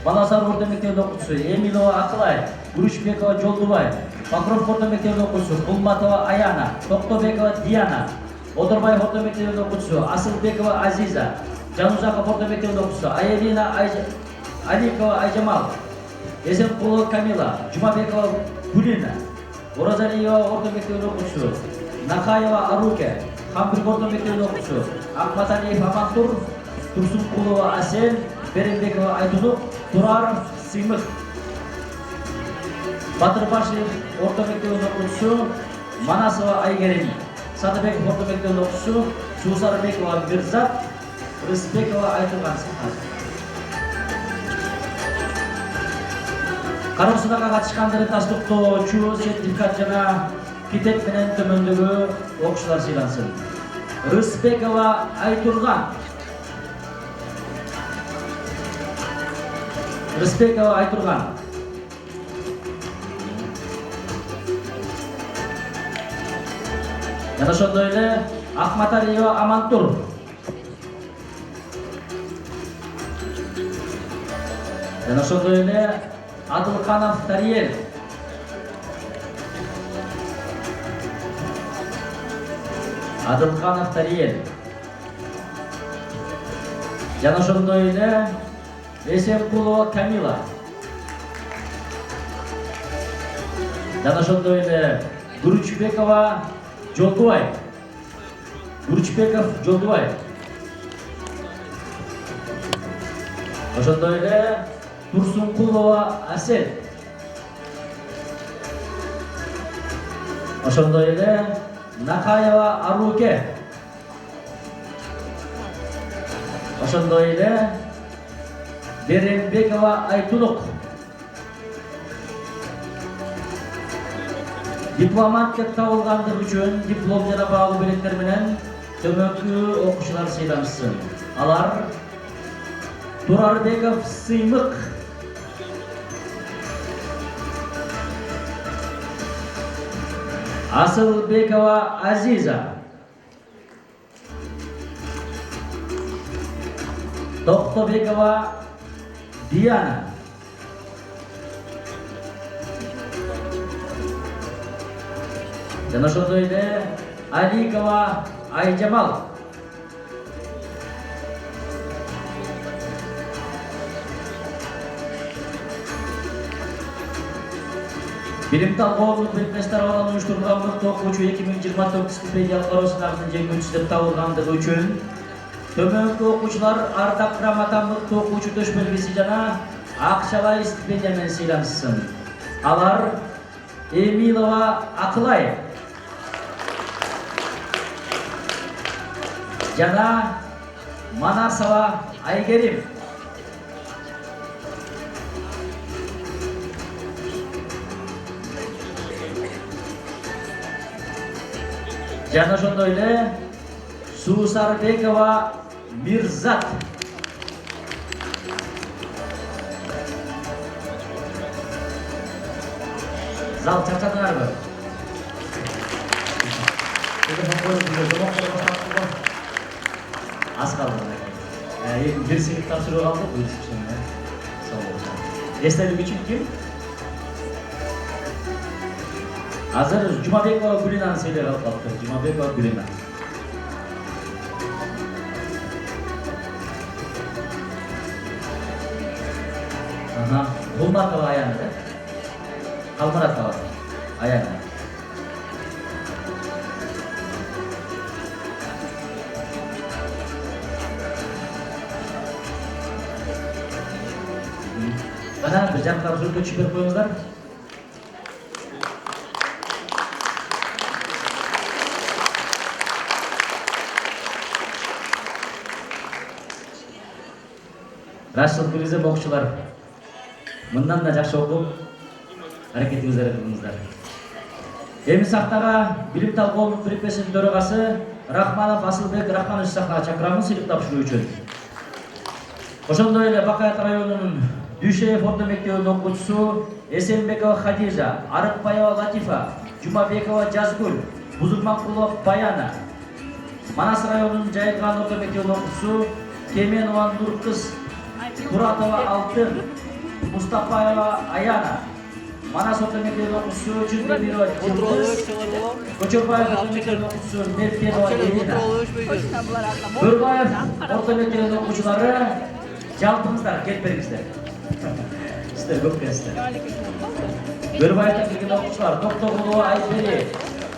Баласар орто мектебинин окуучусу Эмилова Акылай, Гурушбекова Жолдубай, Покров орто мектебинин окуучусу Кулматова Аяна, Токтобекова Диана, Одорбаев орто мектебинин окуучусу Асылбекова Азиза, Жанузаков орто мектебинин окуучусу Аелина Аликова Айжамал, Эсенкулова Камила, Жумабекова Гулина, Оразалиева орто мектебинин окуучусу Нахаева Аруке, Хамбург орто мектебинин окуучусу Акматалиев Амантур, Турсункулова Асел, Беренбекова Айтунук, Тураров Сыймык, Батырбашев орто мектебинин окуучусу Манасова Айгерим, Садыбеков орто мектебинин окуучусу Сусарбекова Мирзат, Рысбекова Айтылган. Кароосунага катышкандарды тастыктоочу сертификат жана китеп менен төмөндөгү окуучулар сыйлансын. Рысбекова Айтурган, Рысбекова Айтурган, жана ошондой эле Акматалиева Амантур, жана ошондой эле Адылканов Тариел, Адылканов Тариел, жана ошондой эле Эсенкулова Камила, жана ошондой эле Гуручбекова Жолдубай, Гуручбеков Жолдубай, ошондой эле Турсункулова Асел, ошондой эле Нахаева Аруке, ошондой эле Беренбекова Айтунук, дипломат деп табылгандыгы үчүн диплом жана баалуу белектер менен төмөнкү окуучулар сыйлансын. Алар Турарбеков Сыймык, Асылбекова Азиза, Тоқтобекова Диана, жана ошондой эле Аликова Айжамал, Билимтал коомдук бирикмештер абалын уюштурулган мыкты окуучу 2024 стипендиялык кароо сынагынын жеңүүчүсү деп табылгандыгы үчүн төмөнкү окуучулар ардак грамота, мыкты окуучу төш белгиси жана акчалай стипендия менен сыйланышсын. Алар Эмилова Акылай жана Манасова Айгерим. Жана ошондой эле Суусарбекова Мирзат. Зал чарчадыңарбы? Аз калды. Бир сыйлык тапшырып алдык, буюрса. Эстелик үчүн ким? Азыр Жумабекова Гүлинаны сөйлөп алып калды. Жумабекова Гүлина. Булматова Аяна, да? Калмуратова Аяна. Бана бир жакка жүргүнчү берип коюңуздар. Рашид Гүлизем окуучулар, мындан да жакшы окуп, аракетиңиздерди кылыңыздар. Эми сахнага Билимтал коомдук бирикмесинин төрагасы Рахманов Асылбек Рахманович сахнага чакырамын сыйлык тапшыруу үчүн. Ошондой эле Бакаят районунун Дүйшеев орто мектебинин окуучусу Эсенбекова Хадижа, Арыкбаева Латифа, Жумабекова Жазгүл, Бузурманкулова Баяна, Манас районунун Жайылган орто мектебинин окуучусу Кеменова Нуркыз, Туратова Алтын, Мустапаева Аяна, Манас орто мектебинин окуучусу Жүндемирова Жылдыз, Кочорбаев орто мектебинин окуучусу Меркенова Элина, Бөрбаев орто мектебинин окуучулары жалпыңыздар, келип бериңиздер. Сиздер көп келесиздер. Бөрбаевден келген окуучулар Токтогулова Айбери,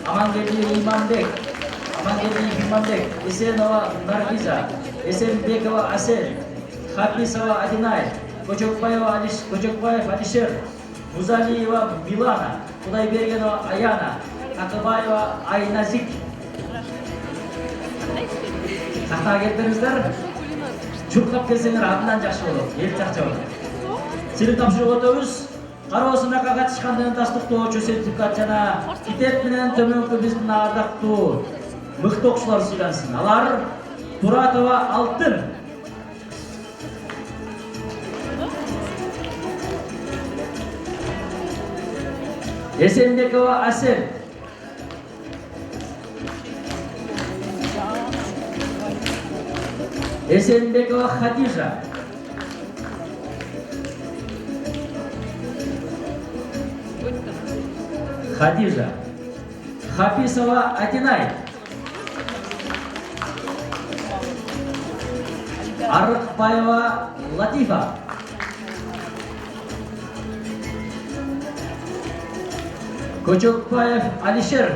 Амангелиев Иманбек, Эсенова Наргиза, Эсенбекова Асел, Хаписова Адинай, Кочокбаев Алишер, Музалиева Милана, Кудайбергенова Аяна, Акыбаева Айназик. Сахнага келип бериңиздер. Чуркап келсеңер абдан жакшы болот. Эл чакча болот. Сыйлык тапшырууга өтөбүз. Кароо сынакка катышкандыгын тастыктоочу сертификат жана китеп менен төмөнкү биздин ардактуу мыкты окуучулар сыйлансын. Алар Туратова Алтын, Эсенбекова Асел, Эсенбекова Хадижа, Хаписова Адинай, Арыкбаева Латифа, Кочокбаев Алишер,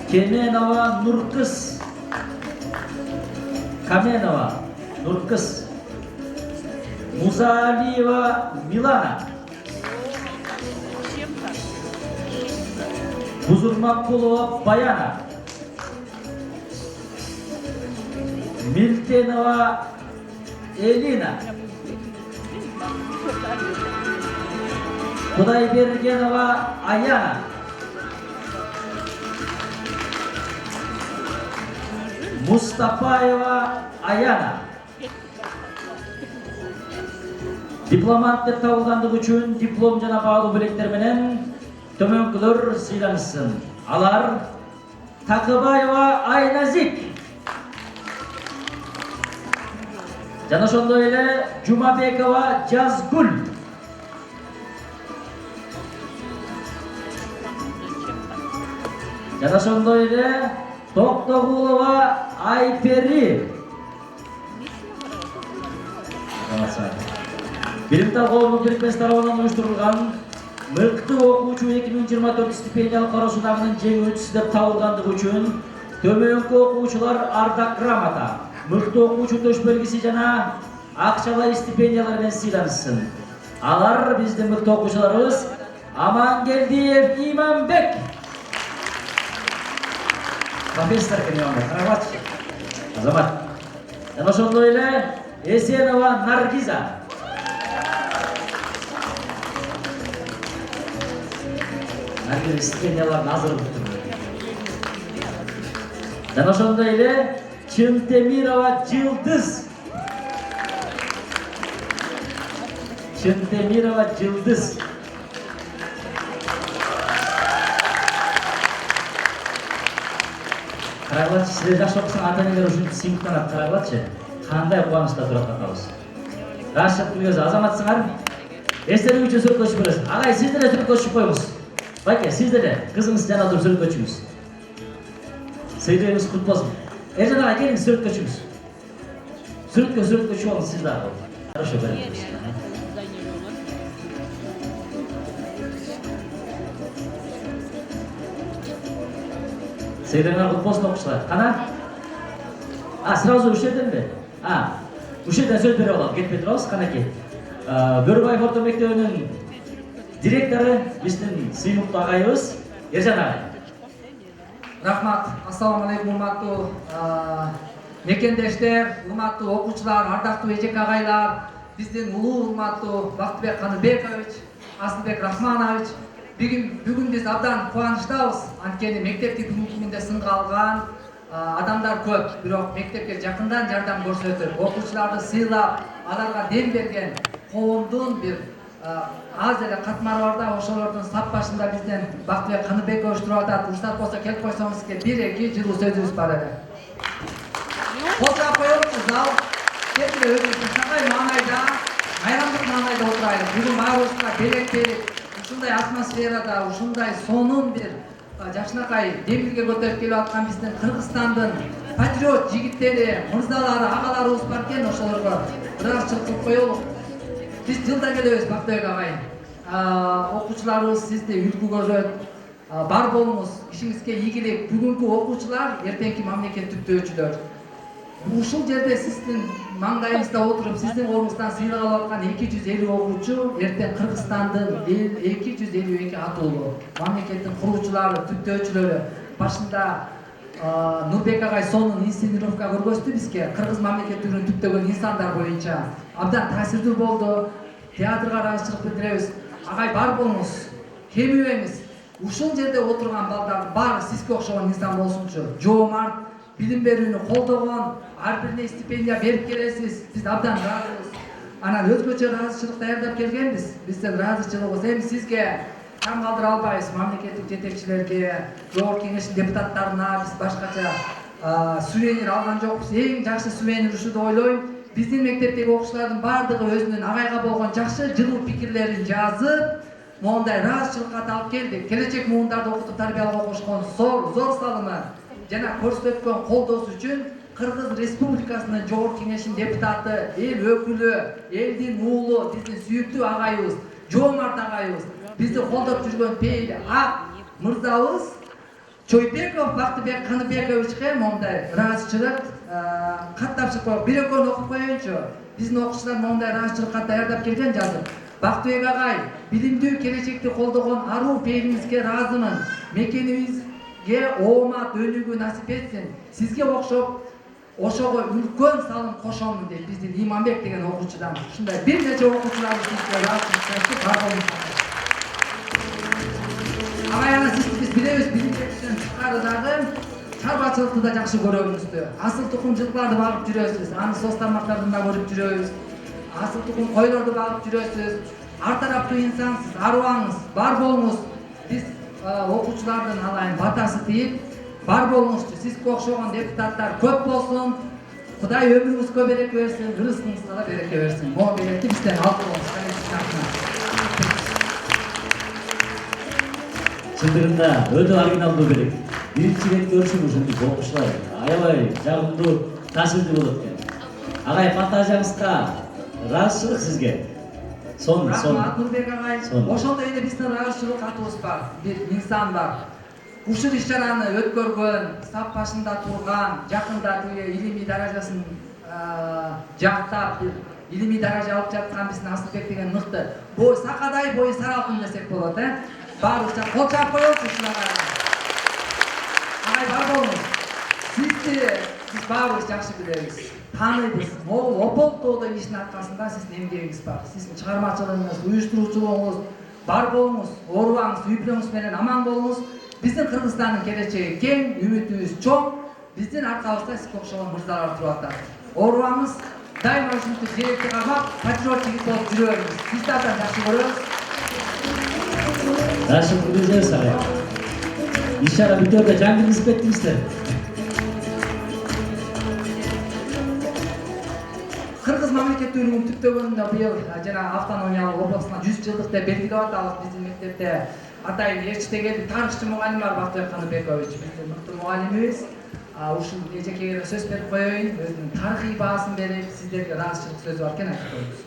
Каменова Нуркыз, Музалиева Милана, Бузурманкулова Баяна, Милтенова Элина, Кудайбергенова Аяна, Мустапаева Аяна, Дипломант деп табылгандыгы үчүн диплом жана баалуу белектер менен төмөнкүлөр сыйланышсын. Алар Такыбаева Айназик жана ошондой эле Жумабекова Жазгүл. Жана ошондой эле Токтогулова Айпери. Билимтал коомдук бирикмеси тарабынан уюштурулган мыкты окуучу 2024 стипендиялык кароосунагынын жеңүүчүсү деп табылгандыгы үчүн төмөнкү окуучулар ардак грамота, мыкты окуучу төш белгиси жана акчалай стипендиялар менен сыйланышсын. Алар биздин мыкты окуучуларыбыз Амангелдиев Иманбек, профессор карабатчы азамат. Жана ошондой эле Эсенова Наргиза. Наргиза стипендияларын азыр күтүп. Жана ошондой эле Чынтемирова Жылдыз. Чынтемирова Жылдыз. Карагылачы, сиздер жакшы окусаң ата-энелер ушинтип сыймыктанат. Карагылачы, кандай кубанычта турат атабыз. Рашид Күлгөз азаматсыңар. Эстелик үчүн сүрөткөчүп бересиз. Агай, сиздер эле сүрөткөчүп коюңуз. Байке, сиздер эле кызыңыз жана туруп сүрөткөчүңүз. Сыйдыгыңыз кут болсун. Эржан агай, келиңиз сүрөткөчүңүз. Сүрөткөчүп болуңуз сиз дагы. Хорошо, беребиз. Сыйдыгыңар кут болсун окуучулар. Кана? Сразу ушул жерден бе? Ушул жерден сөз берип алам. Кетпей турабыз, канакей. Бөрүбаев орто мектебинин директору биздин сыймыктуу агайыбыз Эржан агай.
Рахмат. Ассаламу алейкум, урматтуу мекендештер, урматтуу окуучулар, ардактуу эжек агайлар, биздин улуу урматтуу Бактыбек Каныбекович, Асылбек Рахманович. Бүгүн биз абдан кубанычтабыз. Анткени мектеп дипломунда сынга алган адамдар көп, бирок мектепке жакындан жардам көрсөтүп, окуучуларды сыйлап, аларга дем берген коомдун бир аз эле катмары бар да, ошолордун сап башында бизден Бактыбек Каныбекович туруп атат. Уруксат болсо келип койсоңуз, бир-эки жылуу сөзүбүз бар эле. Кошуп коелучу зал, кепиле өзүбүздүн сакай маанайда, майрамдык маанайда отурайлы. Бүгүн баарыбызга белектелип, ушундай атмосферада, ушундай сонун бир жакшынакай демирге көтөрүп келип аткан биздин Кыргызстандын патриот жигиттери, мырзалары, агаларыбыз бар экен, ошолорго бир аз чылкып коелук. Биз жылда келебиз, Бактыбек агай. Окуучуларыбыз сизди үлгү көрөт. Бар болуңуз, ишиңизге ийгилик. Бүгүнкү окуучулар эртеңки мамлекет түптөөчүлөр. Ушул жерде сиздин маңдайыңызда отуруп, сиздин колуңуздан сыйлык алып аткан 250 окуучу эртең Кыргызстандын 252 атуулуу мамлекеттин куруучулары, түптөөчүлөрү. Башында Нурбек агай сонун инсценировка көргөздү бизге. Кыргыз мамлекеттигин түптөгөн инсандар боюнча абдан таасирдүү болду. Театрга ыраазычылык билдиребиз. Агай, бар болуңуз, кемибеңиз. Ушул жерде отурган балдардын баары сизге окшогон инсан болсунчу. Жоомарт, билим берүүнү колдогон, ар бирине стипендия берип келесиз. Биз абдан ыраазыбыз. Анан өзгөчө ыраазычылык даярдап келгенбиз. Биздин ыраазычылыгыбыз эми сизге таң калтыра албайбыз. Мамлекеттик жетекчилерге, жогорку кеңештин депутаттарына биз башкача сувенир алган жокпуз. Эң жакшы сувенир ушу деп ойлойм. Биздин мектептеги окуучулардын баардыгы өзүнүн агайга болгон жакшы жылуу пикирлерин жазып, мондай ыраазычылыкка алып келди. Келечек муундарды окутуп тарбиялоого кошкон зор салымы жана көрсөткөн колдоосу үчүн Кыргыз Республикасынын жогорку кеңешинин депутаты, эл өкүлү, элдин уулу, биздин сүйүктүү агайыбыз, Жоомарт агайыбыз, бизди колдоп жүргөн пейил ак мырзабыз Чойбеков Бактыбек Каныбековичке мондай ыраазычылык кат тапшырып коюп, бир экөөнү окуп коеюнчу. Биздин окуучулар мондай ыраазычылык кат даярдап келген жазып. Бактыбек агай, билимдүү келечекти колдогон аруу пейилиңизге ыраазымын. Мекенибизге оомат, өнүгүү насип этсин. Сизге окшоп ошого үлкөн салым кошомун дейт биздин Иманбек деген окуучудан. Ушундай бир нече окуучуларыбыз сизге ыраазычылык бар болуңуз. Агай, ана биз билебиз, билимден тышкары дагы чарбачылыкты да жакшы көрөбүздү. Асыл тукум жылкыларды багып жүрөбүз. Аны соц тармактарында көрүп жүрөбүз. асыл тукум койлорду багып жүрөсүз. Ар тараптуу инсансыз, арыбаңыз, бар болуңуз. Биз окуучулардын алайын батасы тийип, бар болуңузчу. Сизге окшогон депутаттар көп болсун. Кудай өмүрүңүзгө береке берсин, рызкыңызга да береке берсин. Могу береке бизден алып болуңуз.
Чындыгында өтө оригиналдуу керек. Биринчи рет көрүшүп ушинтип окуучулар аябай жагымдуу таасирдүү болот экен. Агай монтажыңызга ыраазычылык сизге.
Рахмат Нурбек агай. Ошондой эле биздин ыраазычылык атыбыз бар. Бир инсан бар. Ушул иш-чараны өткөргөн, сап башында турган, жакында илимий даражасын жактап, илимий даража алып жаткан биздин Асылбек деген мыкты. Бой сакадай, бою саралкын десек болот, Баарыбызча кол чаап коебуз ушунага. Агай бар болуңуз. Сизди биз баарыбыз жакшы билебиз. Тааныбыз. Могул Ополтоодо иштин аркасында сиздин эмгегиңиз бар. Сиздин чыгармачылыгыңыз, уюштуруучулугуңуз бар болуңуз, оорубаңыз, үй бүлөңүз менен аман болуңуз. Биздин Кыргызстандын келечеги кең, үмүтүбүз чоң. Биздин аркабызда сизге окшогон мырзалар туруп атат. Оорубаңыз, дайыма ушинтип желекти кармап, патриот жигит болуп жүрө бериңиз. Сизди абдан жакшы көрөбүз.
Рашид Кудузев агай. Иш-чара бүтөөрдө жаңгыртып кеттиңиздер.
Кыргыз мамлекеттүүлүгүн түптөгөнүндө быйыл жана автономиялык областына 100 жылдык деп белгилеп атабыз. Биздин мектепте атайын элчи келди, тарыхчы мугалим бар Бактыбек Каныбекович. Биздин мыкты мугалимибиз. Ушул эжекеге сөз берип коеюн, өзүнүн тарыхый баасын берип, сиздерге ыраазычылык сөзү бар экен айтып коебуз.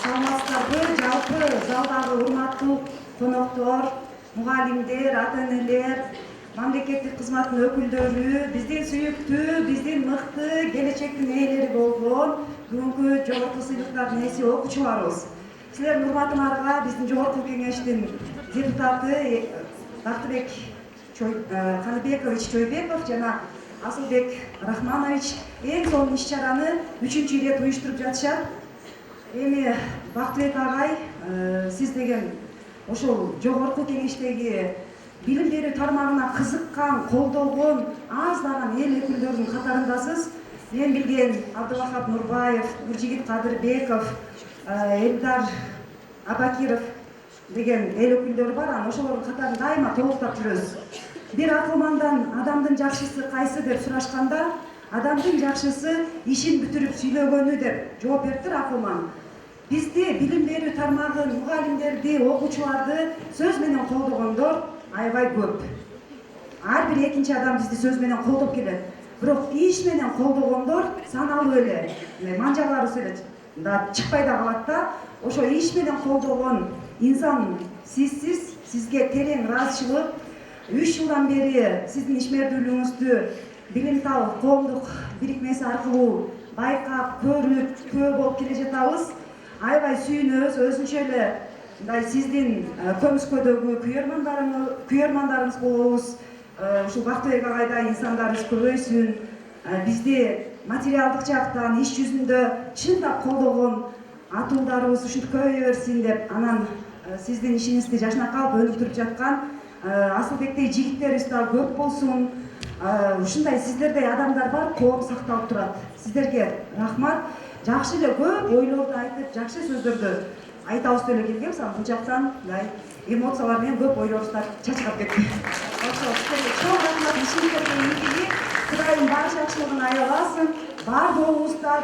Саламатсыздарбы, жалпы залдагы урматтуу коноктор, мугалимдер, ата-энелер, мамлекеттик кызматтын өкүлдөрү, биздин сүйүктүү, биздин мыкты, келечектин ээлери болгон бүгүнкү жогорку сыйлыктардын ээси окуучуларыбыз. Силердин урматыңарга биздин жогорку кеңештин депутаты Бактыбек Каныбекович Чойбеков жана Асылбек Рахманович эң сонун иш-чараны 3-чү ирет уюштуруп жатышат. Эми Бактыбек агай, сиз деген ошол жогорку кеңештеги билим берүү тармагына кызыккан, колдогон аздаган эл өкүлдөрүнүн катарындасыз. Мен билген Абдылахап Нурбаев, Нуржигит Кадырбеков, Элдар Абакиров деген эл өкүлдөрү бар, ошолордун катарын дайыма толуктап жүрөбүз. Бир акылмандан адамдын жакшысы кайсы деп сурашканда, адамдын жакшысы ишин бүтүрүп сүйлөгөнү деп жооп бериптир акылман. Бизди билим берүү тармагын, мугалимдерди, окуучуларды сөз менен колдогондор аябай көп. Ар бир экинчи адам бизди сөз менен колдоп келет. Бирок иш менен колдогондор саналуу эле. Манжаларыбыз эле да чыкпай да калат да. Ошо иш менен колдогон инсан сизсиз, сизге терең ыраазычылык. 3 жылдан бери сиздин ишмердүүлүгүңүздү Билимтал коомдук бирикмеси аркылуу байкап, көрүп, күбө болуп келе жатабыз. Аябай сүйүнөбүз, өзүнчө эле мындай сиздин көмүскөдөгү күйөрмандарыңыз болобуз. Ушул Бактыбек агайдай инсандарыбыз көбөйсүн. Бизди материалдык жактан, иш жүзүндө чындап колдогон атуулдарыбыз ушинтип көбөйө берсин деп, анан сиздин ишиңизди жашнакалып өнүктүрүп жаткан Асылбектей жигиттерибиз да көп болсун. Ушундай сиздердей адамдар бар, коом сакталып турат. Сиздерге рахмат. Жакшы эле көп ойлорду айтып, жакшы сөздөрдү айтабыз деп эле келгенбиз. Бул жактан мындай эмоциялар менен көп ойлорубуздар чачырап кетти. Ошо сиздерге чоң рахмат, ишиңерге ийгилик, Кудайым бар жакшылыгын аяласын, бар болуңуздар.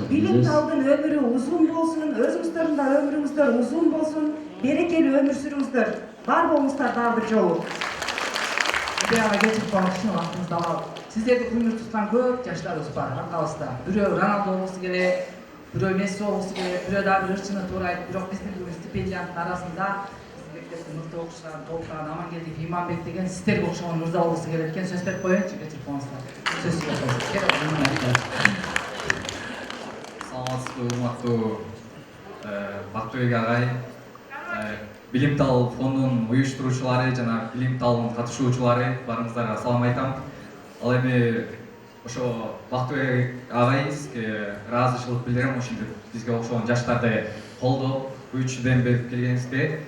Билимталдын өмүрү узун болсун, өзүңүздөрдүн да өмүрүңүздөр узун болсун, берекелүү өмүр сүрүңүздөр. Бар болуңуздар дагы бир жолу. Бияга кечирип коюңузчу вактыңызды алып. Сиздерди күнү туткан көп жаштарыбыз бар аркабызда. Бирөө Роналдо болбосу керек, бирөө Месси болбосу керек, бирөө дагы бир ырчыны туурайт. Бирок биздин бүгүн стипендиянттын арасында мектептин мыкты окуучуларын толуктаган Амангелдиев Иманбек деген сиздерге окшогон мырза болбосу келет экен. Сөз берип коеюнчу, кечирип коюңуздар. Сөз сизге коебуз.
Саламатсызбы, урматтуу Бактыбек агай, Билимтал фондунун уюштуруучулары жана Билимталдын катышуучулары барыңыздарга салам айтам. Ал эми ошо Бактыбек агай сизге ыраазычылык билдирем, ушинтип бизге окшогон жаштарды колдоп, 3 жылдан бери келгениңизге.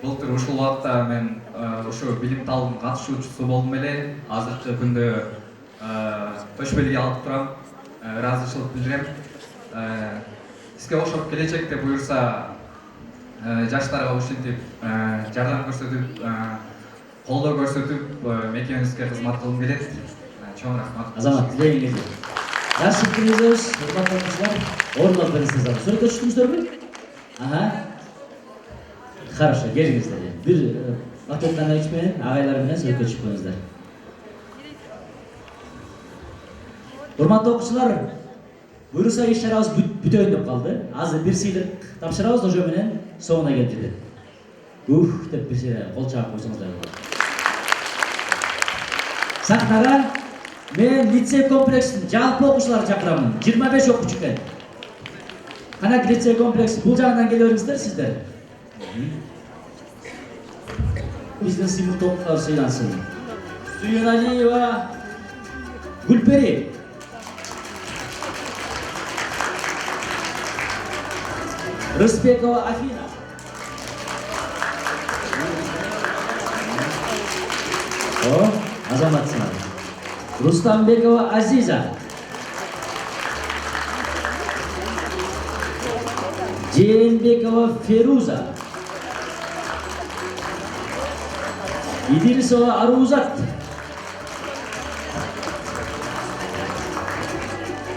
Былтыр ушул убакта мен ошо Билимталдын катышуучусу болдум эле. Азыркы күндө төшбөлгө алып турам, ыраазычылык билдирем. сизге ошоп келечекте буюрса жаштарга ушинтип жардам көрсөтүп, колдоо көрсөтүп мекенибизге кызмат кылгым келет. Чоң рахмат.
Азамат, тилегиңизди. Жакшы пикириңиз, урматтуу окуучулар. Ордуна бериңиздер. Сүрөткө түштүңүздөрбү? Хорошо, келиңиздер. Бир Ахмет Канаевич менен агайлар менен сүрөткө чыгып коюңуздар. Урматтуу окуучулар, буюрса иш-чарабыз бүтөйүн деп калды. Азыр бир сыйлык тапшырабыз, ошо менен соңуна келип жетет. Деп бир кол чаап койсоңуздар болот. Сахнага мен лицей комплексинин жалпы окуучуларын чакырамын. 25 окуучу экен. Кана лицей комплекси бул жагынан келе бериңиздер сиздер. Биздин сыймыктуу окуучулар сыйлансын. Сүйөналиева Гүлпери. Рысбекова Афина. Азамат сынады. Рустамбекова Азиза. Жээнбекова Феруза. Идрисова Арузат.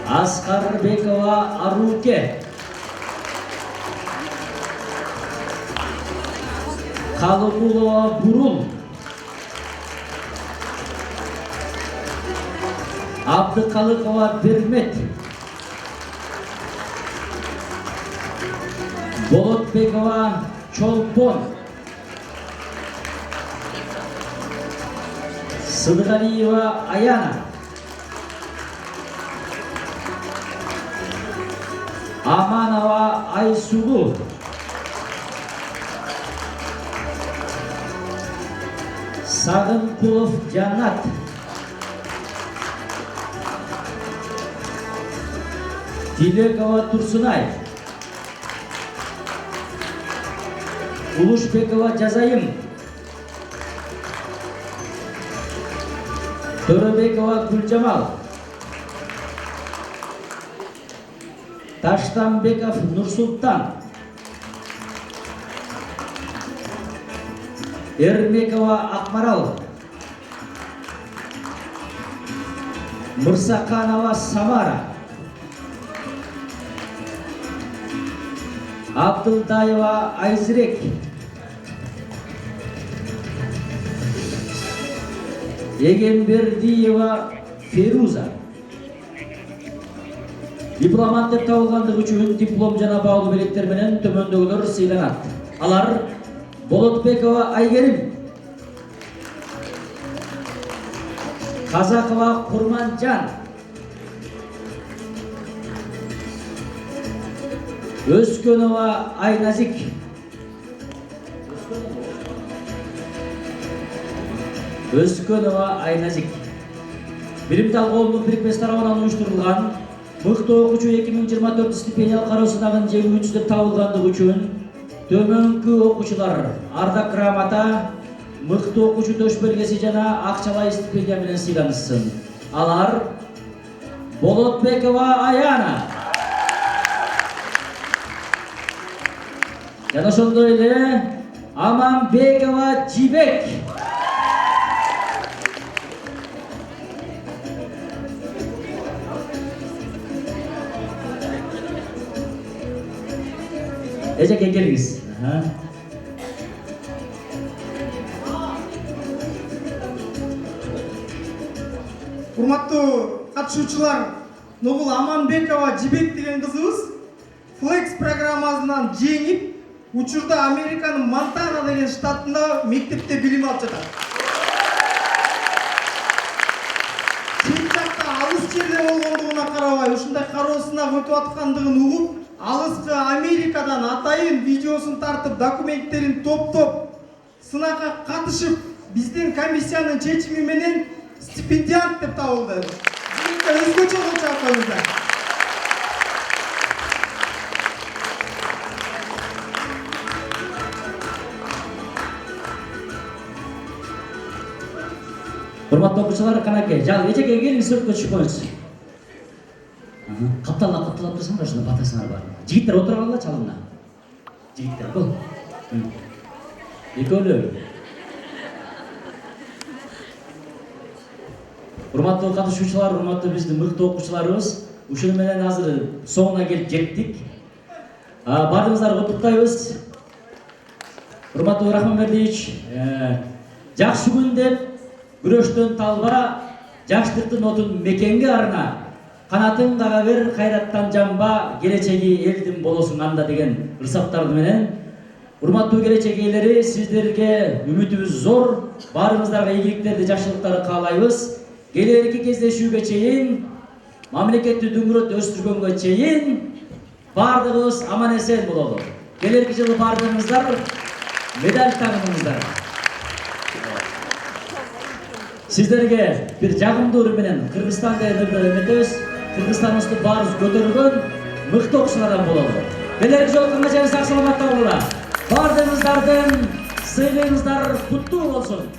Аскарбекова Аруке. Калыкулова Бурул. Абдыкалыкова Бермет. Болотбекова Чолпон. Сыдыгалиева Аяна. Аманова Айсугу. Сагынкулов Жанат. Тилекова Турсунай. Улушбекова Жазайым. Төрөбекова Гүлжамал. Таштанбеков Нурсултан. Эрмекова Акмарал. Мырсаканова Самара. Абдылдаева Айзрек. Егенбердиева Феруза. Дипломат деп табылгандыгы үчүн диплом жана баалуу белектер менен төмөндөгүлөр сыйланат. Алар Болотбекова Айгерим, Казакова Курманжан, Өзкөнова Айназик, Билимтал коомдук бирикмеси тарабынан уюштурулган мыктуу окуучу 2024 стипендиялык кароосунагын жеңүүчүсү деп табылгандыгы үчүн төмөнкү окуучулар ардак грамота, мыктуу окуучу төш белгеси жана акчалай стипендия менен сыйланышсын. Алар Болотбекова Аяна жана ошондой эле Аманбекова Жибек. Эжеке келиңиз.
Урматтуу катышуучулар, Ногул Аманбекова Жибек деген кызыбыз Flex программасынан жеңип, учурда Американын Монтана деген штатында мектепте билим алып жатат. Чет жакта алыс жерде болгондугуна карабай, ушундай кароосунак өтүп аткандыгын угуп, алыскы Америкадан атайын видеосун тартып, документтерин топтоп, сынакка катышып, биздин комиссиянын чечими менен стипендиант деп табылды. Өзгөчө кол чаап коюңуздар.
Урматтуу окуучулар, канакей, жал эжеке келиңиз, сүрөткө түшүп коюңуз. Капталына катталап турсаңдар ушуну батасыңар бар. Жигиттер отура алгыла чалымна. Жигиттер бол. Экөөлөр. Урматтуу катышуучулар, урматтуу биздин мыкты окуучуларыбыз, ушуну менен азыр соңуна келип жеттик. Баарыңыздарды куттуктайбыз. Урматтуу Рахманбердиевич, жакшы күн деп күрөштөн талба, жакшылыктын отун мекенге арна, канатын кага бер, кайраттан жамба, келечеги элдин болосуң анда деген ырсактарды менен. Урматтуу келечек ээлери, сиздерге үмүтүбүз зор, баарыңыздарга ийгиликтерди, жакшылыктарды каалайбыз. Келерки кездешүүгө чейин, мамлекетти дүңгүрөт өстүргөнгө чейин баардыгыбыз аман эсен бололу. Келерки жылы баардыгыңыздар медаль тагыныңыздар. Сиздерге бир жагымдуу ырым менен Кыргызстан деген ырды эметебиз. Кыргызстаныбызды баарыбыз көтөргөн мыкты окуучулардан бололу. Келерки жолу кандай сак саламатта болуңар. Баардыгыңыздардын сыйлыгыңыздар куттуу болсун.